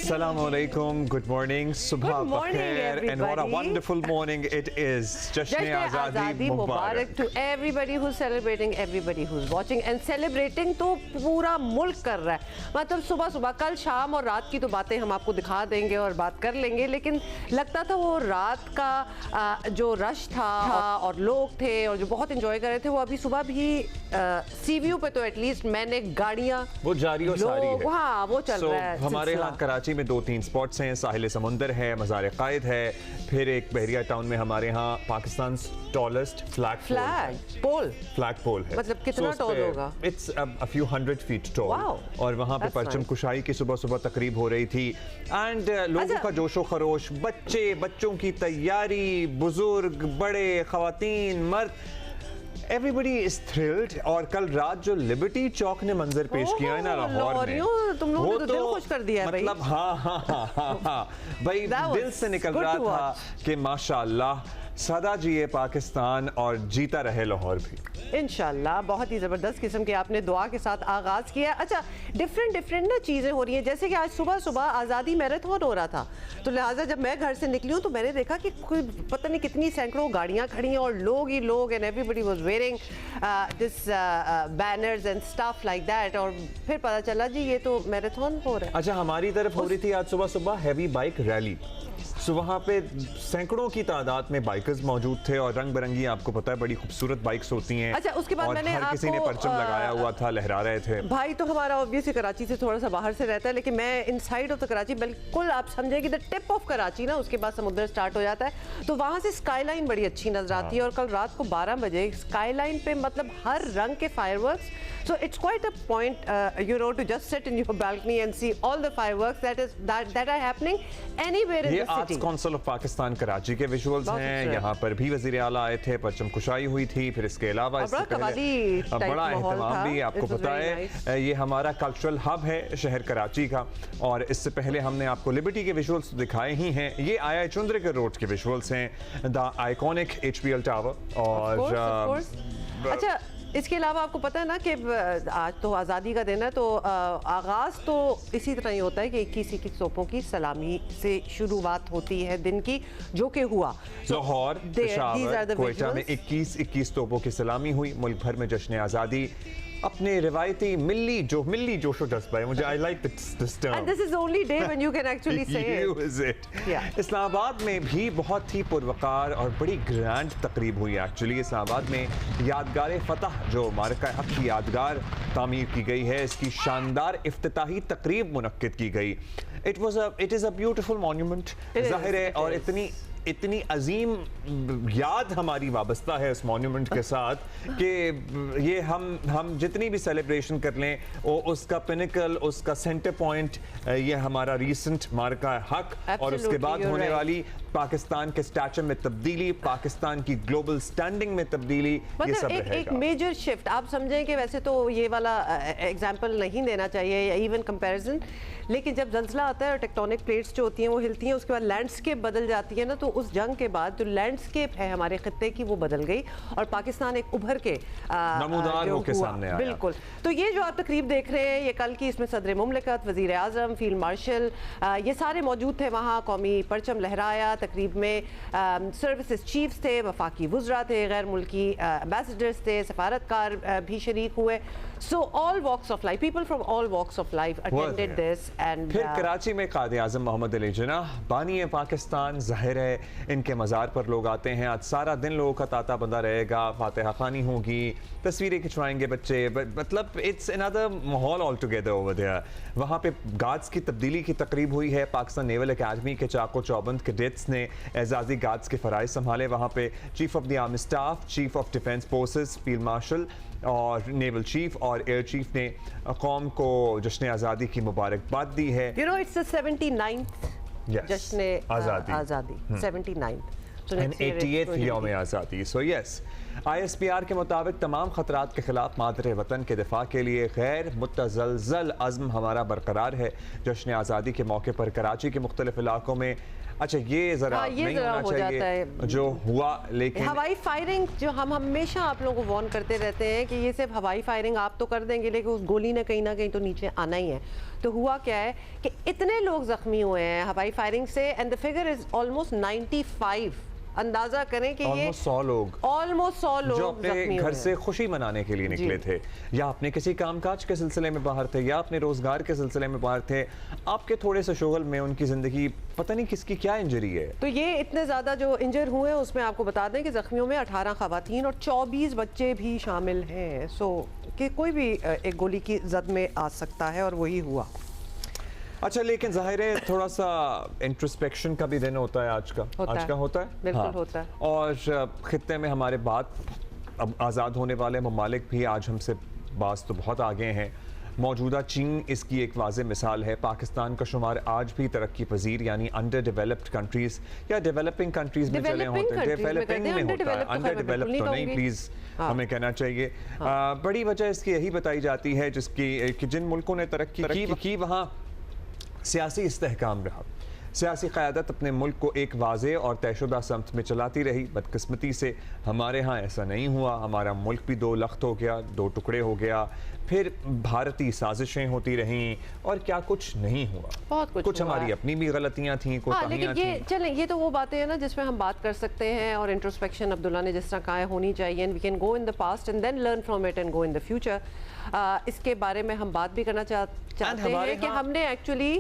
Assalamualaikum, good morning, subha bakhair, and what a wonderful morning it is. Jashn Azadi Mubarak to everybody who's celebrating, everybody who's watching and celebrating. तो पूरा मुल्क कर रहा है, मतलब सुबह सुबह कल शाम और रात की तो बातें हम आपको दिखा देंगे और बात कर लेंगे, लेकिन लगता था वो रात का जो रश था और लोग थे और जो बहुत इंजॉय कर रहे थे, वो अभी सुबह भी सी व्यू पे तो एटलीस्ट मैंने गाड़ियाँ वो जारी और सारी है। हाँ, वो चल रहा है। हमारे यहाँ कराची में 2-3 स्पॉट्स हैं, साहिल समंदर है, मज़ार कायद है, फिर एक बहरिया टाउन में हमारे यहाँ पाकिस्तान टॉलेस्ट फ्लैग पोल है। मतलब कितना टॉल होगा? It's a few hundred feet tall। और वहाँ पे परचम कुशाई की सुबह सुबह तकरीब हो रही थी एंड लोगों का जोशो खरोश, बच्चों की तैयारी, बुजुर्ग, बड़े, खवातीन, मर्द, Everybody is thrilled। और कल रात जो लिबर्टी चौक ने मंजर पेश किया है ना लाहौर में, तुम लोगों ने तो दिल खुश कर दिया भाई। मतलब हाँ भाई, दिल से निकल रहा था कि माशाअल्लाह सदा जिए पाकिस्तान और जीता रहे लाहौर भी इंशाल्लाह। बहुत ही ज़बरदस्त किस्म के आपने दुआ के साथ आगाज़ किया। अच्छा, डिफरेंट ना चीज़ें हो रही हैं, जैसे कि आज सुबह सुबह आज़ादी मैराथन हो रहा था, तो लिहाजा जब मैं घर से निकली हूँ तो मैंने देखा कि कोई पता नहीं कितनी सैकड़ों गाड़ियाँ खड़ी हैं और लोग ही लोग, and everybody was wearing this banners and stuff like that, और फिर पता चला जी ये तो मैराथन हो रहा है। अच्छा, हमारी तरफ हो रही थी आज सुबह सुबह हैवी बाइक रैली, सो वहाँ पे सैकड़ों की तादाद में बाइकर्स मौजूद थे और रंग बिरंगी, आपको पता है बड़ी खूबसूरत बाइक्स होती हैं। अच्छा, उसके बाद मैंने हर किसी ने परचम लगाया हुआ था, लहरा रहे थे। भाई तो हमारा ऑब्वियसली कराची से थोड़ा सा बाहर से रहता है, लेकिन मैं इन साइड ऑफ द कराची, बिल्कुल आप समझे कि द टिप ऑफ कराची ना, उसके बाद समुद्र स्टार्ट हो जाता है, तो वहाँ से स्काईलाइन बड़ी अच्छी नजर आती है। और कल रात को 12 बजे स्काईलाइन पे मतलब हर रंग के fireworks, so it's quite a point to just sit in your balcony and see all the fireworks that are happening anywhere in the city। ये arts council of Pakistan Karachi के विजुअल्स हैं। यहाँ पर भी वज़ीर आला आए थे, परचम कुशाई हुई थी, फिर इसके अलावा बड़ा एहतमाम भी, आपको पता है ये हमारा कल्चरल हब है शहर कराची का। और इससे पहले हमने आपको लिबर्टी के विजुअल्स दिखाए ही हैं, ये आया चुंद्र के रोड के विजुअल्स हैं, द आइकॉनिक HBL टावर। और अच्छा, इसके अलावा आपको पता है ना कि आज तो आज़ादी का दिन है, तो आगाज़ तो इसी तरह ही होता है कि 21 तोपों की सलामी से शुरुआत होती है दिन की, जो कि हुआ लाहौर, पेशावर, क्वेटा में 21 तोपों की सलामी हुई। मुल्क भर में जश्न आज़ादी अपने रिवायती मिल्ली जोशो जज्बा है। मुझे I like this term। And this is the only day when you can actually say it। Yeah। Islamabad में भी बहुत ही पुरवकार और बड़ी ग्रैंड तकरीब हुई। एक्चुअली इस्लामाबाद में यादगार फतह, जो मारका हक की यादगार तामीर की गई है, इसकी शानदार इफ्तिताही तकरीब मुनक्किद की गई। It is a beautiful monument, ज़ाहिर है, और इतनी अजीम याद हमारी वाबस्ता है उस मॉन्यूमेंट के साथ कि ये हम जितनी भी सेलिब्रेशन कर लें, उसका पिनिकल, उसका सेंटर पॉइंट ये हमारा रीसेंट मार्का हक, और उसके बाद होने वाली पाकिस्तान के स्टैचर में तब्दीली, पाकिस्तान की ग्लोबल स्टैंडिंग में तब्दीली, ये सब रहेगा। एक मेजर शिफ्ट आप समझें कि वैसे तो ये वाला एग्जाम्पल नहीं देना चाहिए या इवन कंपैरिजन, लेकिन जब जल्जला आता है और टेक्टोनिक प्लेट्स जो होती हैं वो हिलती हैं, उसके बाद लैंडस्केप बदल जाती है ना, तो उस जंग के बाद जो लैंडस्केप है हमारे खित्ते की वो बदल गई और पाकिस्तान एक उभर के नमूदार होकर सामने आया। बिल्कुल। तो ये जो आप तकरीब देख रहे हैं ये कल की, इसमें सदर मुमलिकत, वजीर आजम, फील्ड मार्शल, ये सारे मौजूद थे वहाँ। कौमी परचम लहराया। तकरीब में सर्विसेज चीफ्स थे, वफाकी वुज़रा थे, गैर मुल्की एम्बेसडर्स थे, सफारतकार भी शरीक हुए। So all walks of life, people from all walks of life attended this. And फिर कराची में कायद आज़म मोहम्मद अली जिन्नाह, बानी पाकिस्तान, ज़ाहिर है इनके मज़ार पर लोग आते हैं। आज सारा दिन लोगों का तांता बंधा रहेगा, फातिहा खानी होगी, तस्वीरें खिंचवाएंगे बच्चे, मतलब इट्स अनदर माहौल ऑल टुगेदर ओवर देयर। वहाँ पे गार्ड्स की तब्दीली की तकरीब हुई है। पाकिस्तान नेवल अकेडमी के चाको चौबंद कैडेट्स ने एजाजी गार्ड्स के फ़राइज़ संभाले। वहाँ पे chief of the army staff, chief of defence forces, field marshal और नेवल चीफ और एयर चीफ ने कौम को जश्न आज़ादी की मुबारकबाद दी है। You know, it's the 79th जश्न आज़ादी 79th and 88th यौम आज़ादी। सो यस, ISPR के मुताबिक तमाम खतरात के खिलाफ मादरे वतन के दिफा के लिए गैर मुतज़लज़ल अज़्म हमारा बरकरार है। जश्न आज़ादी के मौके पर कराची के मुख्तलिफ इलाकों में अच्छा ये जरा हाँ, ये नहीं जरा होना हो जाता चाहिए है। जो हुआ, लेकिन हवाई फायरिंग जो हम हमेशा आप लोगों को वार्न करते रहते हैं कि ये सिर्फ हवाई फायरिंग आप तो कर देंगे, लेकिन उस गोली ने कहीं ना कहीं तो नीचे आना ही है। तो हुआ क्या है कि इतने लोग जख्मी हुए हैं हवाई फायरिंग से, and the figure is almost 95। अंदाजा करें कि ये ऑलमोस्ट 100 लोग जो अपने घर से खुशी मनाने के लिए निकले थे, या अपने किसी कामकाज के सिलसिले में बाहर थे, या अपने रोजगार के सिलसिले में बाहर थे, आपके थोड़े से शुगल में उनकी जिंदगी पता नहीं किसकी क्या इंजरी है। तो ये इतने ज्यादा जो इंजर हुए हैं उसमें आपको बता दें कि जख्मियों में 18 खवातीन और 24 बच्चे भी शामिल हैं। सो कि कोई भी एक गोली की जद में आ सकता है, और वही हुआ। अच्छा, लेकिन जाहिर है थोड़ा सा इंट्रोस्पेक्शन का भी दिन होता है आज का। होता है बिल्कुल होता है। और खित्ते में हमारे बाद अब आज़ाद होने वाले ममालिक भी आज हमसे बास तो बहुत आगे हैं। मौजूदा चीन इसकी एक वाज़ेह मिसाल है। पाकिस्तान का शुमार आज भी तरक्की पजीर यानी अंडर डेवलप्ड कंट्रीज़ या डेवलपिंग कंट्रीज़ में चले होते हैं। डेवलपिंग में होता है, अंडर डेवलप्ड तो नहीं, प्लीज़ हमें कहना चाहिए। बड़ी वजह इसकी यही बताई जाती है जिसकी कि जिन मुल्कों ने तरक्की की वहाँ सियासी इस्तेहकाम रहा। सियासी क़यादत अपने मुल्क को एक वाज़ेह और तयशुदा समत में चलाती रही। बदकिस्मती से हमारे यहाँ ऐसा नहीं हुआ। हमारा मुल्क भी दो लख्त हो गया, दो टुकड़े हो गया, फिर भारतीय साजिशें होती रहीं और क्या कुछ नहीं हुआ। बहुत कुछ हमारी अपनी भी गलतियाँ थीं, लेकिन ये चलें, ये तो वो बातें हैं ना जिसमें हम बात कर सकते हैं, और इंट्रोस्पेक्शन अब्दुल्ला ने जिस तरह कहा है होनी चाहिए, and we can go in the past and then learn from it and go in the future. इसके बारे में हम बात भी करना चाहते हैं कि हमने एक्चुअली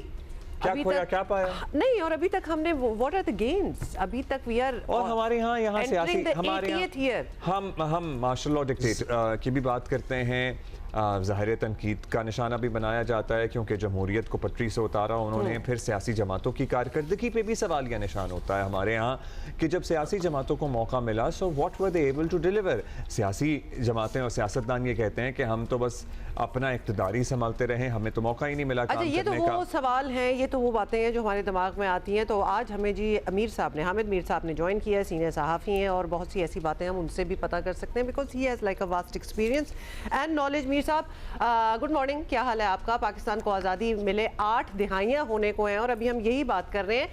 क्या खोया, क्या पाया नहीं, और अभी तक हमने व्हाट आर द गेन्स, अभी तक वी आर, और हमारे यहाँ सियासी हमारे यहाँ हम मार्शल लॉ डिक्टेट की भी बात करते हैं। ज़ाहिर तनकीद का निशाना भी बनाया जाता है क्योंकि जमहूरियत को पटरी से उतारा उन्होंने। फिर सियासी जमातों की कारकर्दगी पे भी सवाल या निशान होता है हमारे यहाँ कि जब सियासी जमातों को मौका मिला, so what were they able to deliver. सियासी जमातें और सियासतदान ये कहते हैं कि हम तो बस अपना इक़्तिदार ही संभालते रहे, हमें तो मौका ही नहीं मिला काम करने का। ये तो वो सवाल हैं, ये तो वो बातें हैं जो हमारे दिमाग में आती हैं। तो आज हमें जी अमीर साहब ने, हामिद मीर साहब ने ज्वाइन किया है, सीनियर सहाफ़ी हैं, और बहुत सी ऐसी बातें हम उनसे भी पता कर सकते हैं because he has like a vast experience and knowledge. Mir साहब गुड मॉर्निंग, क्या हाल है आपका? पाकिस्तान को आज़ादी मिले 8 दिहाइयाँ होने को हैं और अभी हम यही बात कर रहे हैं,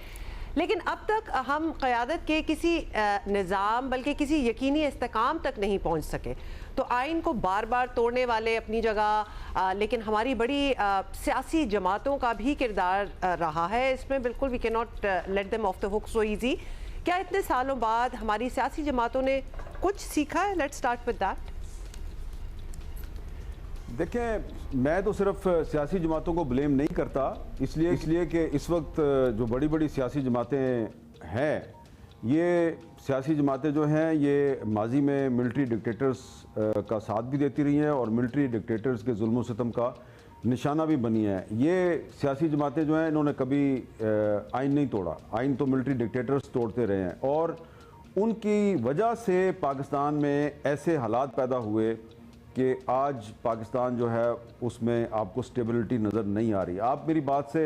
लेकिन अब तक हम क़यादत के किसी निज़ाम बल्कि किसी यकीनी इस्तेकाम तक नहीं पहुँच सके। तो आइन को बार बार तोड़ने वाले अपनी जगह, लेकिन हमारी बड़ी सियासी जमातों का भी किरदार रहा है इसमें। बिल्कुल we can not let them off the hook so easy. क्या इतने सालों बाद हमारी सियासी जमातों ने कुछ सीखा है? Let's start with that. देखें, मैं तो सिर्फ सियासी जमातों को ब्लेम नहीं करता, इसलिए कि इस वक्त जो बड़ी बड़ी सियासी जमातें हैं, ये सियासी जमातें जो हैं ये माजी में मिलिट्री डिक्टेटर्स का साथ भी देती रही हैं और मिलिट्री डिक्टेटर्स के जुल्म सितम का निशाना भी बनी है। ये सियासी जमातें जो हैं इन्होंने कभी आइन नहीं तोड़ा, आइन तो मिलिट्री डिक्टेटर्स तोड़ते रहे हैं, और उनकी वजह से पाकिस्तान में ऐसे हालात पैदा हुए कि आज पाकिस्तान जो है उसमें आपको स्टेबिलिटी नज़र नहीं आ रही। आप मेरी बात से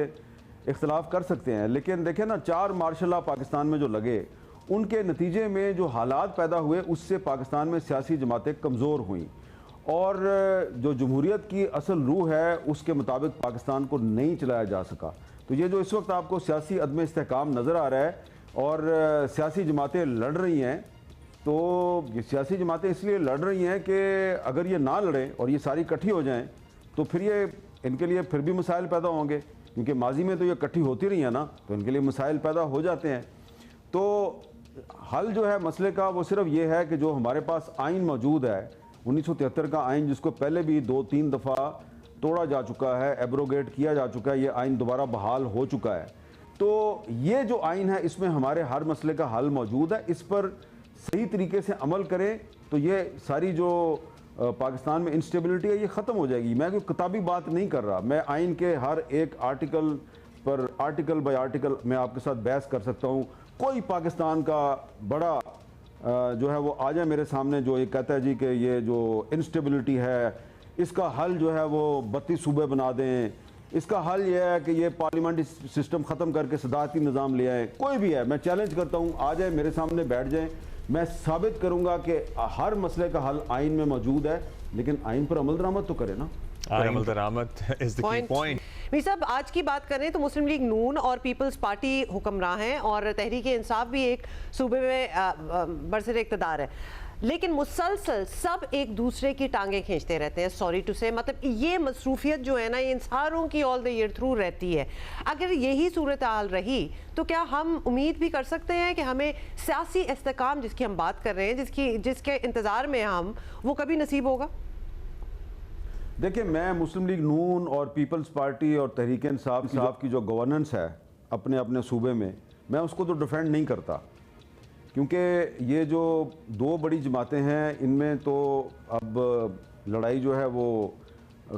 इख्तलाफ कर सकते हैं, लेकिन देखें ना, 4 मार्शल लॉ पाकिस्तान में जो लगे, उनके नतीजे में जो हालात पैदा हुए उससे पाकिस्तान में सियासी जमातें कमज़ोर हुई, और जो जमहूरियत की असल रूह है उसके मुताबिक पाकिस्तान को नहीं चलाया जा सका। तो ये जो इस वक्त आपको सियासी अदम इस्तेहकाम नज़र आ रहा है और सियासी जमातें लड़ रही हैं, तो ये सियासी जमातें इसलिए लड़ रही हैं कि अगर ये ना लड़ें और ये सारी इकट्ठी हो जाएं तो फिर ये इनके लिए फिर भी मसाइल पैदा होंगे, क्योंकि माजी में तो ये इकट्ठी होती रही है ना, तो इनके लिए मसाइल पैदा हो जाते हैं। तो हल जो है मसले का वो सिर्फ ये है कि जो हमारे पास आइन मौजूद है 1973 का आइन, जिसको पहले भी 2-3 दफ़ा तोड़ा जा चुका है, एब्रोगेट किया जा चुका है, ये आइन दोबारा बहाल हो चुका है। तो ये जो आइन है इसमें हमारे हर मसले का हल मौजूद है, इस पर सही तरीके से अमल करें तो ये सारी जो पाकिस्तान में इंस्टेबिलिटी है ये ख़त्म हो जाएगी। मैं कोई किताबी बात नहीं कर रहा, मैं आइन के हर एक आर्टिकल पर आर्टिकल बाय आर्टिकल मैं आपके साथ बहस कर सकता हूँ। कोई पाकिस्तान का बड़ा जो है वो आ जाए मेरे सामने जो ये कहता है जी कि ये जो इंस्टेबिलिटी है इसका हल जो है वो 32 सूबे बना दें, इसका हल ये है कि ये पार्लियामेंट्री सिस्टम ख़त्म करके सदारती निज़ाम ले आए, कोई भी है, मैं चैलेंज करता हूँ, आ जाए मेरे सामने बैठ जाएं, मैं साबित करूंगा कि हर मसले का हल आइन में मौजूद है, लेकिन आइन पर अमल दरामद तो करे ना। अमल दरामद is the key point. Mir साहब, आज की बात करें तो मुस्लिम लीग नून और पीपल्स पार्टी हुक्मरान हैं और तहरीक इंसाफ भी एक सूबे में बरसर इक़्तिदार है, लेकिन मुसलसल सब एक दूसरे की टांगे खींचते रहते हैं। सॉरी टू से, मतलब ये मसरूफियत जो है ना, ये इन सारों की ऑल द ईयर थ्रू रहती है। अगर यही सूरत हाल रही तो क्या हम उम्मीद भी कर सकते हैं कि हमें सियासी इस्तेकाम जिसकी हम बात कर रहे हैं, जिसके इंतज़ार में हम, वो कभी नसीब होगा? देखिए, मैं मुस्लिम लीग नून और पीपल्स पार्टी और तहरीक इंसाफ की जो गवर्नेंस है अपने अपने सूबे में, मैं उसको तो डिफेंड नहीं करता, क्योंकि ये जो दो बड़ी जमातें हैं इनमें तो अब लड़ाई जो है वो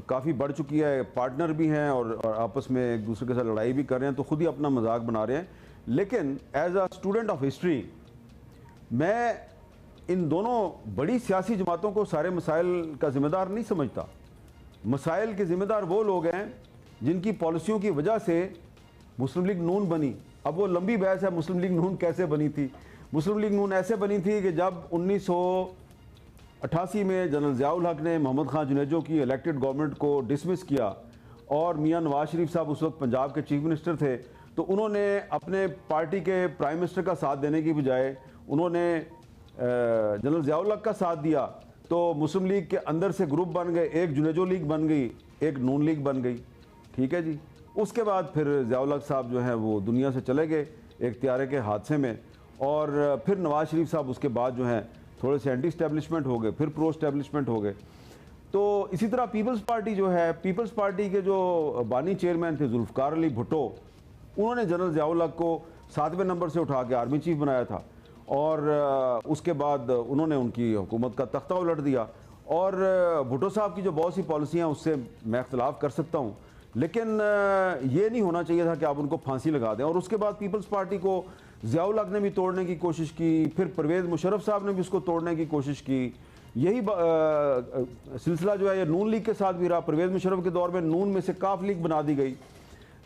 काफ़ी बढ़ चुकी है। पार्टनर भी हैं और आपस में एक दूसरे के साथ लड़ाई भी कर रहे हैं, तो खुद ही अपना मजाक बना रहे हैं। लेकिन as a student of history मैं इन दोनों बड़ी सियासी जमातों को सारे मसाइल का ज़िम्मेदार नहीं समझता। मसाइल के ज़िम्मेदार वो लोग हैं जिनकी पॉलिसियों की वजह से मुस्लिम लीग नून बनी। अब वो लंबी बहस है मुस्लिम लीग नून कैसे बनी थी। मुस्लिम लीग नून ऐसे बनी थी कि जब 1988 में जनरल ज़ियाउल हक ने मोहम्मद खान जुनेजो की इलेक्टेड गवर्नमेंट को डिसमिस किया और मियां नवाज शरीफ साहब उस वक्त पंजाब के चीफ मिनिस्टर थे, तो उन्होंने अपने पार्टी के प्राइम मिनिस्टर का साथ देने की बजाय उन्होंने जनरल ज़ियाउल हक का साथ दिया। तो मुस्लिम लीग के अंदर से ग्रुप बन गए, एक जुनेजो लीग बन गई, एक नून लीग बन गई। ठीक है जी। उसके बाद फिर ज़ियाउल हक साहब जो हैं वो दुनिया से चले गए एक त्यारे के हादसे में, और फिर नवाज शरीफ साहब उसके बाद जो हैं थोड़े से एंटी स्टैब्लिशमेंट हो गए, फिर प्रो स्टैब्लिशमेंट हो गए। तो इसी तरह पीपल्स पार्टी जो है, पीपल्स पार्टी के जो बानी चेयरमैन थे जुल्फ़िकार अली भुट्टो, उन्होंने जनरल ज़ियाउल हक को 7वें नंबर से उठा के आर्मी चीफ बनाया था, और उसके बाद उन्होंने उनकी हुकूमत का तख्ता उलट दिया। और भुट्टो साहब की जो बहुत सी पॉलिसी हैं उससे मैं इख्तलाफ कर सकता हूँ, लेकिन ये नहीं होना चाहिए था कि आप उनको फांसी लगा दें। और उसके बाद पीपल्स पार्टी को ज़ियाउल हक ने भी तोड़ने की कोशिश की, फिर परवेज़ मुशर्रफ साहब ने भी उसको तोड़ने की कोशिश की। यही सिलसिला जो है ये नून लीग के साथ भी रहा। परवेज़ मुशर्रफ के दौर में नून में से काफ लीग बना दी गई।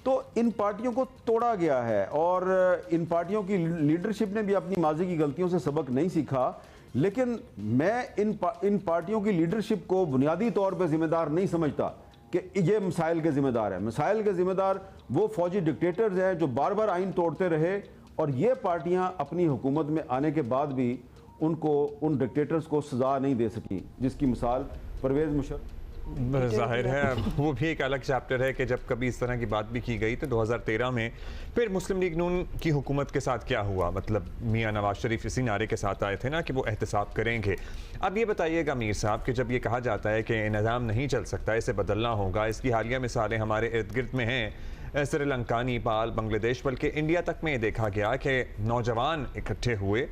तो इन पार्टियों को तोड़ा गया है और इन पार्टियों की लीडरशिप ने भी अपनी माजी की गलतियों से सबक नहीं सीखा। लेकिन मैं इन पार्टियों की लीडरशिप को बुनियादी तौर पर जिम्मेदार नहीं समझता कि ये मसाइल के जिम्मेदार हैं। मसाइल के जिम्मेदार वो फौजी डिक्टेटर्स हैं जो बार बार आइन तोड़ते रहे, और ये पार्टियां अपनी हुकूमत में आने के बाद भी उन डिक्टेटर्स को सजा नहीं दे सकी, जिसकी मिसाल परवेज़ मुशर्रफ। जाहिर है वो भी एक अलग चैप्टर है कि जब कभी इस तरह की बात भी की गई तो 2013 में फिर मुस्लिम लीग नून की हुकूमत के साथ क्या हुआ। मतलब मियां नवाज शरीफ इसी नारे के साथ आए थे ना कि वो एहतसाब करेंगे। अब ये बताइएगा मीर साहब कि जब ये कहा जाता है कि निज़ाम नहीं चल सकता, इसे बदलना होगा, इसकी हालिया मिसालें हमारे इर्द गिर्द में हैं, श्रीलंका, नेपाल, बांग्लादेश, बल्कि इंडिया तक में देखा गया कि नौजवान इकट्ठे हुए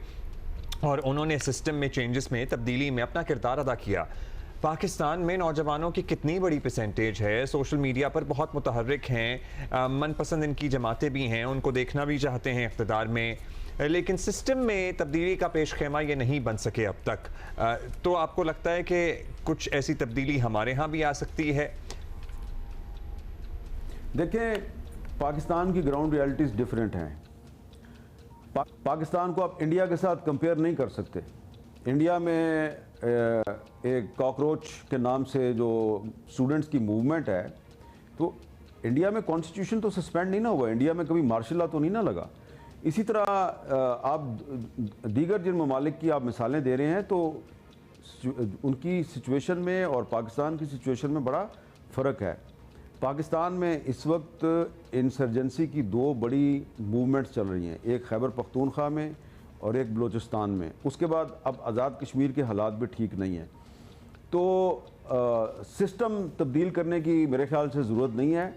और उन्होंने सिस्टम में चेंजेस में, तब्दीली में अपना किरदार अदा किया। पाकिस्तान में नौजवानों की कितनी बड़ी परसेंटेज है, सोशल मीडिया पर बहुत मुतहर्रिक हैं, मनपसंद इनकी जमातें भी हैं, उनको देखना भी चाहते हैं इक़्तिदार में, लेकिन सिस्टम में तब्दीली का पेश खेमा ये नहीं बन सके अब तक। तो आपको लगता है कि कुछ ऐसी तब्दीली हमारे यहाँ भी आ सकती है? देखें, पाकिस्तान की ग्राउंड रियलिटीज़ डिफरेंट हैं। पाकिस्तान को आप इंडिया के साथ कंपेयर नहीं कर सकते। इंडिया में एक कॉकरोच के नाम से जो स्टूडेंट्स की मूवमेंट है, तो इंडिया में कॉन्स्टिट्यूशन तो सस्पेंड नहीं ना हुआ, इंडिया में कभी मार्शल लॉ तो नहीं ना लगा। इसी तरह आप दीगर जिन ममालिक की आप मिसालें दे रहे हैं, तो उनकी सिचुएशन में और पाकिस्तान की सिचुएशन में बड़ा फ़र्क है। पाकिस्तान में इस वक्त इंसर्जेंसी की दो बड़ी मूवमेंट्स चल रही हैं, एक खैबर पख्तूनख्वा में और एक बलूचिस्तान में। उसके बाद अब आज़ाद कश्मीर के हालात भी ठीक नहीं हैं, तो सिस्टम तब्दील करने की मेरे ख्याल से ज़रूरत नहीं है।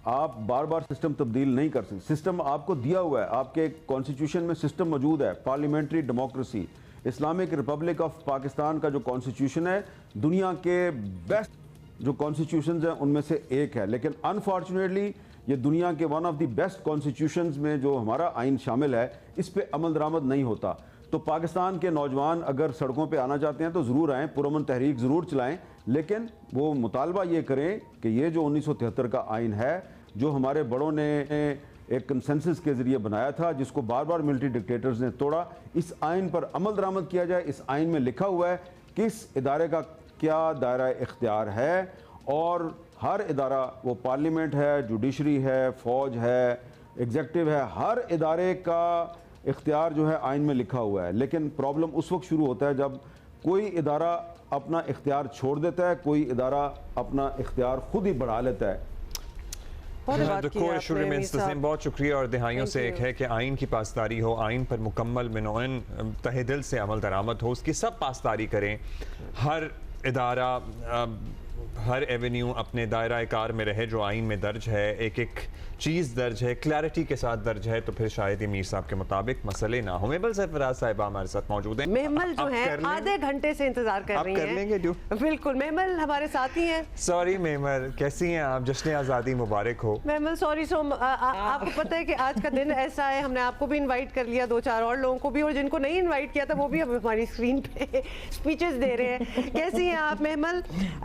आप बार बार सिस्टम तब्दील नहीं कर सकते। सिस्टम आपको दिया हुआ है, आपके कॉन्स्टिट्यूशन में सिस्टम मौजूद है, parliamentary democracy. Islamic Republic of Pakistan का जो कॉन्स्टिट्यूशन है दुनिया के बेस्ट जो कॉन्स्टिट्यूशंस हैं उनमें से एक है, लेकिन अनफॉर्चुनेटली ये दुनिया के one of the best constitutions में जो हमारा आइन शामिल है, इस पे अमल दरामद नहीं होता। तो पाकिस्तान के नौजवान अगर सड़कों पे आना चाहते हैं तो ज़रूर आएँ, पुरअमन तहरीक ज़रूर चलाएँ, लेकिन वो मुतालबा ये करें कि ये जो 1973 का आइन है, जो हमारे बड़ों ने एक कंसेंसस के ज़रिए बनाया था, जिसको बार बार मिलिट्री डिक्टेटर्स ने तोड़ा, इस आइन पर अमल दरामद किया जाए। इस आइन में लिखा हुआ है किस इदारे का क्या दायरा इख्तियार है और हर इदारा, वो पार्लियामेंट है, जुडिशरी है, फ़ौज है, एग्जेक्टिव है, हर इदारे का इख्तियार जो है आइन में लिखा हुआ है। लेकिन प्रॉब्लम उस वक्त शुरू होता है जब कोई इदारा अपना इख्तियार छोड़ देता है, कोई इदारा अपना इख्तियार खुद ही बढ़ा लेता है। बहुत शुक्रिया। और दहाइयों से एक है कि आइन की पासदारी हो, आइन पर मुकम्मल मिनोन तहे दिल से अमल दरामद हो, उसकी सब पासदारी करें। हर इदारा, हर एवेन्यू अपने दायरा कार में रहे जो आइन में दर्ज है, एक एक चीज़ दर्ज है, क्लैरिटी के साथ दर्ज है, तो फिर शायद ही मीर साहब के मुताबिक मसले ना हो। मेहमल सरफराज साहिबा हमारे साथ मौजूद हैं। मेहमल जो है आधे घंटे से इंतजार कर रही हैं। कर लेंगे ड्यू? बिल्कुल, मेहमल हमारे साथ ही हैं। सॉरी मेहमल, कैसी हैं आप? जश्न आज़ादी मुबारक हो। मेहमल सॉरी आपको पता है कि आज का दिन ऐसा है, हमने आपको भी इनवाइट कर लिया, 2-4 और लोगों को भी, और जिनको नहीं इनवाइट किया था वो भी अब हमारी स्क्रीन पे स्पीचेस दे रहे हैं। कैसी हैं आप Mehmal?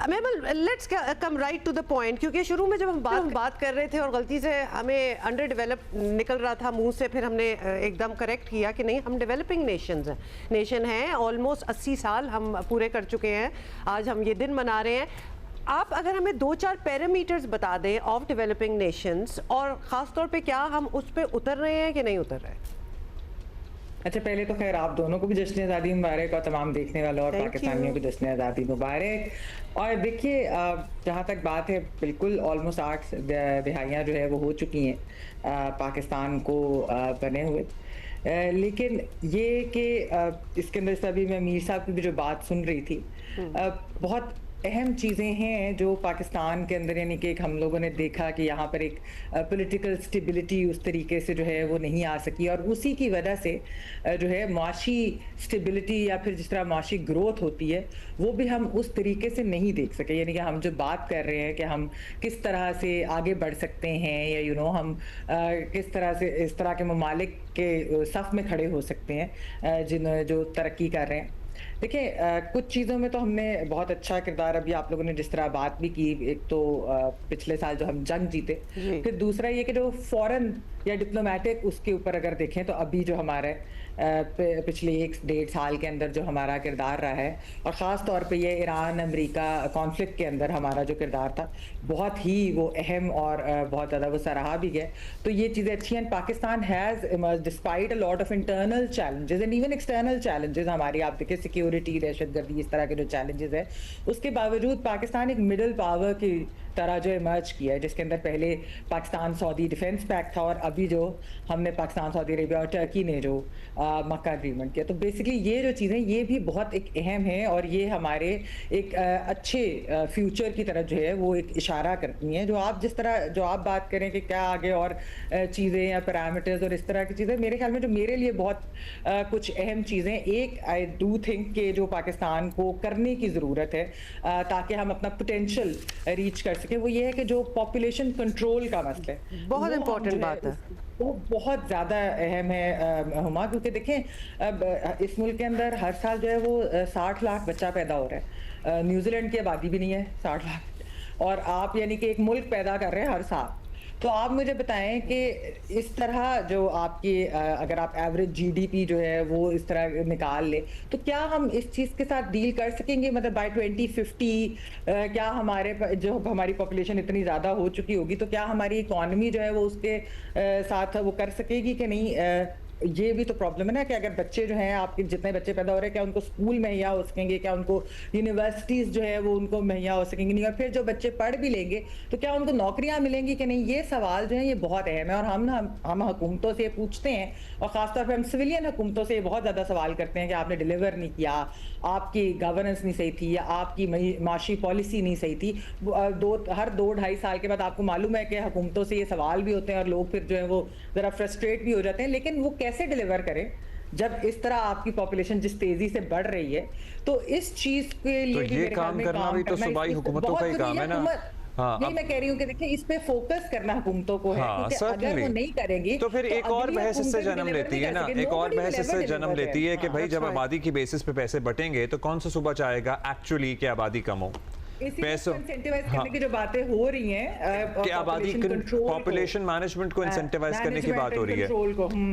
Mehmal, let's come right to the point, क्योंकि शुरू में जब हम बात कर रहे थे और गलती से हमें अंडर डेवलप निकल रहा था मुंह से, फिर हमने एकदम करेक्ट किया कि नहीं, हम डेवलपिंग नेशन हैं। ऑलमोस्ट 80 साल हम पूरे कर चुके हैं, आज हम ये दिन मना रहे हैं। आप अगर हमें 2-4 पैरामीटर्स बता दें ऑफ डेवलपिंग नेशंस, और ख़ास तौर पे क्या हम उस पर उतर रहे हैं कि नहीं उतर रहे? अच्छा, पहले तो खैर आप दोनों को भी जश्न आज़ादी मुबारक, और तमाम देखने वालों और पाकिस्तानियों को जश्न आज़ादी मुबारक। और देखिए, जहाँ तक बात है, बिल्कुल ऑलमोस्ट 8 दिहाइयाँ जो है वो हो चुकी हैं पाकिस्तान को बने हुए। लेकिन ये कि इसके अंदर अभी मैं मीर साहब की भी जो बात सुन रही थी, बहुत अहम चीज़ें हैं जो पाकिस्तान के अंदर, यानी कि हम लोगों ने देखा कि यहाँ पर एक पॉलिटिकल स्टेबिलिटी उस तरीके से जो है वो नहीं आ सकी, और उसी की वजह से जो है माशी स्टेबिलिटी या फिर जिस तरह माशी ग्रोथ होती है वो भी हम उस तरीके से नहीं देख सके। यानी कि हम जो बात कर रहे हैं कि हम किस तरह से आगे बढ़ सकते हैं, या हम किस तरह से इस तरह के ममालिक के सफ़ में खड़े हो सकते हैं जो तरक्की कर रहे हैं। देखिए, कुछ चीज़ों में तो हमने बहुत अच्छा किरदार, अभी आप लोगों ने जिस तरह बात भी की, एक तो पिछले साल जो हम जंग जीते, फिर दूसरा ये कि जो फॉरेन या डिप्लोमेटिक उसके ऊपर अगर देखें तो अभी जो हमारे पिछले 1-1.5 साल के अंदर जो हमारा किरदार रहा है, और ख़ास तौर पे ये ईरान अमेरिका कॉन्फ्लिक्ट के अंदर हमारा जो किरदार था, बहुत ही वो अहम और बहुत ज़्यादा वो सराहा भी गया। तो ये चीज़ें अच्छी हैं। Pakistan has emerged despite a lot of internal challenges and even external challenges. हमारी आप देखिए सिक्योरिटी, दहशतगर्दी, इस तरह के जो चैलेंजेस है, उसके बावजूद पाकिस्तान एक मिडल पावर की तरह जो इमर्ज किया है, जिसके अंदर पहले पाकिस्तान सऊदी डिफेंस पैक्ट था, और अभी जो हमने पाकिस्तान, सऊदी अरेबिया और टर्की ने जो मक्का एग्रीमेंट किया। तो बेसिकली ये जो चीज़ें ये भी बहुत एक अहम है, और ये हमारे एक अच्छे फ्यूचर की तरफ जो है वो एक इशारा करती हैं। जो आप जिस तरह जो आप बात करें कि क्या आगे और चीज़ें या पैरामीटर्स और इस तरह की चीज़ें, मेरे ख्याल में जो मेरे लिए बहुत कुछ अहम चीज़ें, एक आई डू थिंक कि जो पाकिस्तान को करने की ज़रूरत है ताकि हम अपना पोटेंशियल रीच कर सकें, वो ये है कि जो पॉपुलेशन कंट्रोल का मसला है, बहुत इंपॉर्टेंट बात है, वो बहुत ज़्यादा अहम है हुमा। क्योंकि देखें, अब इस मुल्क के अंदर हर साल जो है वो 60 लाख बच्चा पैदा हो रहा है। न्यूजीलैंड की आबादी भी नहीं है 60 लाख, और आप यानी कि एक मुल्क पैदा कर रहे हैं हर साल। तो आप मुझे बताएं कि इस तरह जो आपकी अगर आप एवरेज जीडीपी जो है वो इस तरह निकाल ले, तो क्या हम इस चीज़ के साथ डील कर सकेंगे? मतलब बाय 2050 क्या हमारे जो हमारी पॉपुलेशन इतनी ज़्यादा हो चुकी होगी, तो क्या हमारी इकॉनमी जो है वो उसके साथ वो कर सकेगी कि नहीं? ये भी तो प्रॉब्लम है ना कि अगर बच्चे जो हैं, आपके जितने बच्चे पैदा हो रहे हैं, क्या उनको स्कूल मुहैया हो सकेंगे, क्या उनको यूनिवर्सिटीज़ जो है वो उनको मुहैया हो सकेंगी नहीं, और फिर जो बच्चे पढ़ भी लेंगे तो क्या उनको नौकरियां मिलेंगी कि नहीं? ये सवाल जो है ये बहुत अहम है, और हम हुकूमतों से ये पूछते हैं, और ख़ासतौर पर हम सिविलियन हुकूमतों से बहुत ज़्यादा सवाल करते हैं कि आपने डिलीवर नहीं किया, आपकी गवर्नेंस नहीं सही थी, या आपकी माशी पॉलिसी नहीं सही थी। हर 2-2.5 साल के बाद आपको मालूम है कि हुकूमतों से ये सवाल भी होते हैं, और लोग फिर जो है वो ज़रा फ्रस्ट्रेट भी हो जाते हैं। लेकिन वो कैसे डिलीवर करें जब इस तरह आपकी पॉपुलेशन जिस तेजी से बढ़ रही है? तो इस चीज के लिए तो ये काम करना भी तो सूबाई हुकूमतों का ही काम है ना। हाँ, यही मैं कह रही हूँ कि देखिए, इस पे फोकस करना हुकूमतों को है, क्योंकि अगर वो नहीं करेंगी तो फिर एक और बहस इससे जन्म लेती है ना, एक और बहस इससे जन्म लेती है कि भाई जब आबादी की बेसिस पे पैसे बटेंगे तो कौन सा सूबा चाहेगा एक्चुअली कि आबादी कम हो? पैसों करने की जो बातें हो रही हैं कि आबादी पॉपुलेशन मैनेजमेंट को इंसेंटिवाइज करने की बात हो रही है।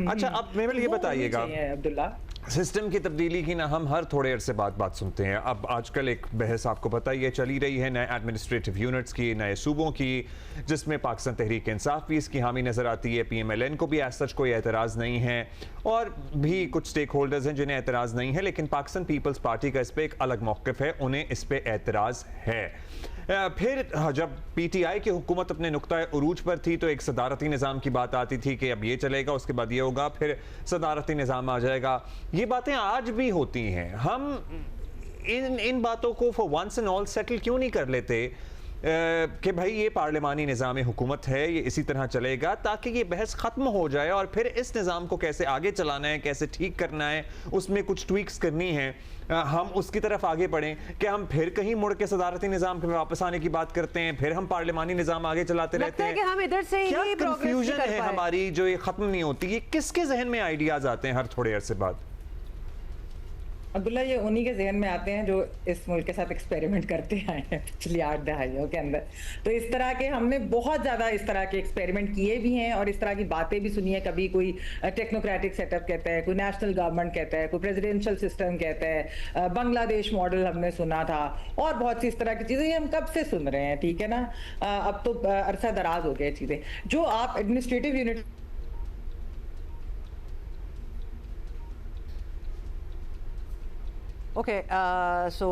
अच्छा, अब मेमल ये बताइएगा, अब्दुल्ला, सिस्टम की तब्दीली की ना हम हर थोड़े अरसे बाद बात सुनते हैं। अब आजकल एक बहस आपको पता ही है चली रही है नए एडमिनिस्ट्रेटिव यूनिट्स की, नए सूबों की, जिसमें पाकिस्तान तहरीक इंसाफ भी इसकी हामी नज़र आती है। PMLN को भी ऐसा सच कोई एतराज़ नहीं है और भी कुछ स्टेक होल्डर्स हैं जिन्हें एतराज़ नहीं है, लेकिन पाकिस्तान पीपल्स पार्टी का इस पर एक अलग मौक़िफ़ है, उन्हें इस पर एतराज़ है। फिर जब PTI की हुकूमत अपने नुक्ता उरूज पर थी तो एक सदारती निज़ाम की बात आती थी कि अब ये चलेगा, उसके बाद ये होगा, फिर सदारती निज़ाम आ जाएगा। ये बातें आज भी होती हैं। हम इन बातों को for once and all settle क्यों नहीं कर लेते कि भाई ये पार्लिमानी निज़ाम हुकूमत है, ये इसी तरह चलेगा, ताकि ये बहस ख़त्म हो जाए और फिर इस निज़ाम को कैसे आगे चलाना है, कैसे ठीक करना है, उसमें कुछ ट्वीक्स करनी है, हम उसकी तरफ आगे बढ़ें। कि हम फिर कहीं मुड़ के सदारती निज़ाम पे वापस आने की बात करते हैं, फिर हम पार्लिमानी निज़ाम आगे चलाते रहते हैं। कि हम इधर से क्या ही कंफ्यूजन है हमारी जो ये ख़त्म नहीं होती? ये किसके जहन में आइडियाज़ आते हैं हर थोड़े अरसे बाद? अब्दुल्ला, ये उन्हीं के जहन में आते हैं जो इस मुल्क के साथ एक्सपेरिमेंट करते आए हैं पिछली 8 दहाइयों के अंदर। तो इस तरह के हमने बहुत ज़्यादा इस तरह के एक्सपेरिमेंट किए भी हैं और इस तरह की बातें भी सुनी है। कभी कोई टेक्नोक्रेटिक सेटअप कहता है, कोई नेशनल गवर्नमेंट कहता है, कोई प्रेसिडेंशियल सिस्टम कहता है, बांग्लादेश मॉडल हमने सुना था और बहुत सी इस तरह की चीज़ें हम कब से सुन रहे हैं, ठीक है ना। अब तो अरसा दराज हो गया चीज़ें। जो आप एडमिनिस्ट्रेटिव यूनिट ओके, सो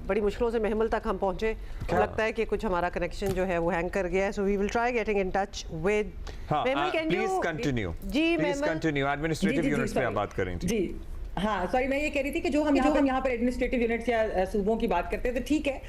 बड़ी मुश्किलों से महमल तक हम पहुंचे। लगता है कि कुछ हमारा कनेक्शन जो है वो हैंग कर गया है, so we will try getting in touch with Mahmal. Can you please continue? जी प्लीज कंटिन्यू। एडमिनिस्ट्रेटिव यूनिट्स पे आप बात कर रही थी। जी हाँ, सॉरी, मैं ये कह रही थी कि जो हम यहाँ पर एडमिनिस्ट्रेटिव यूनिट्स या सूबों की बात करते हैं तो ठीक है,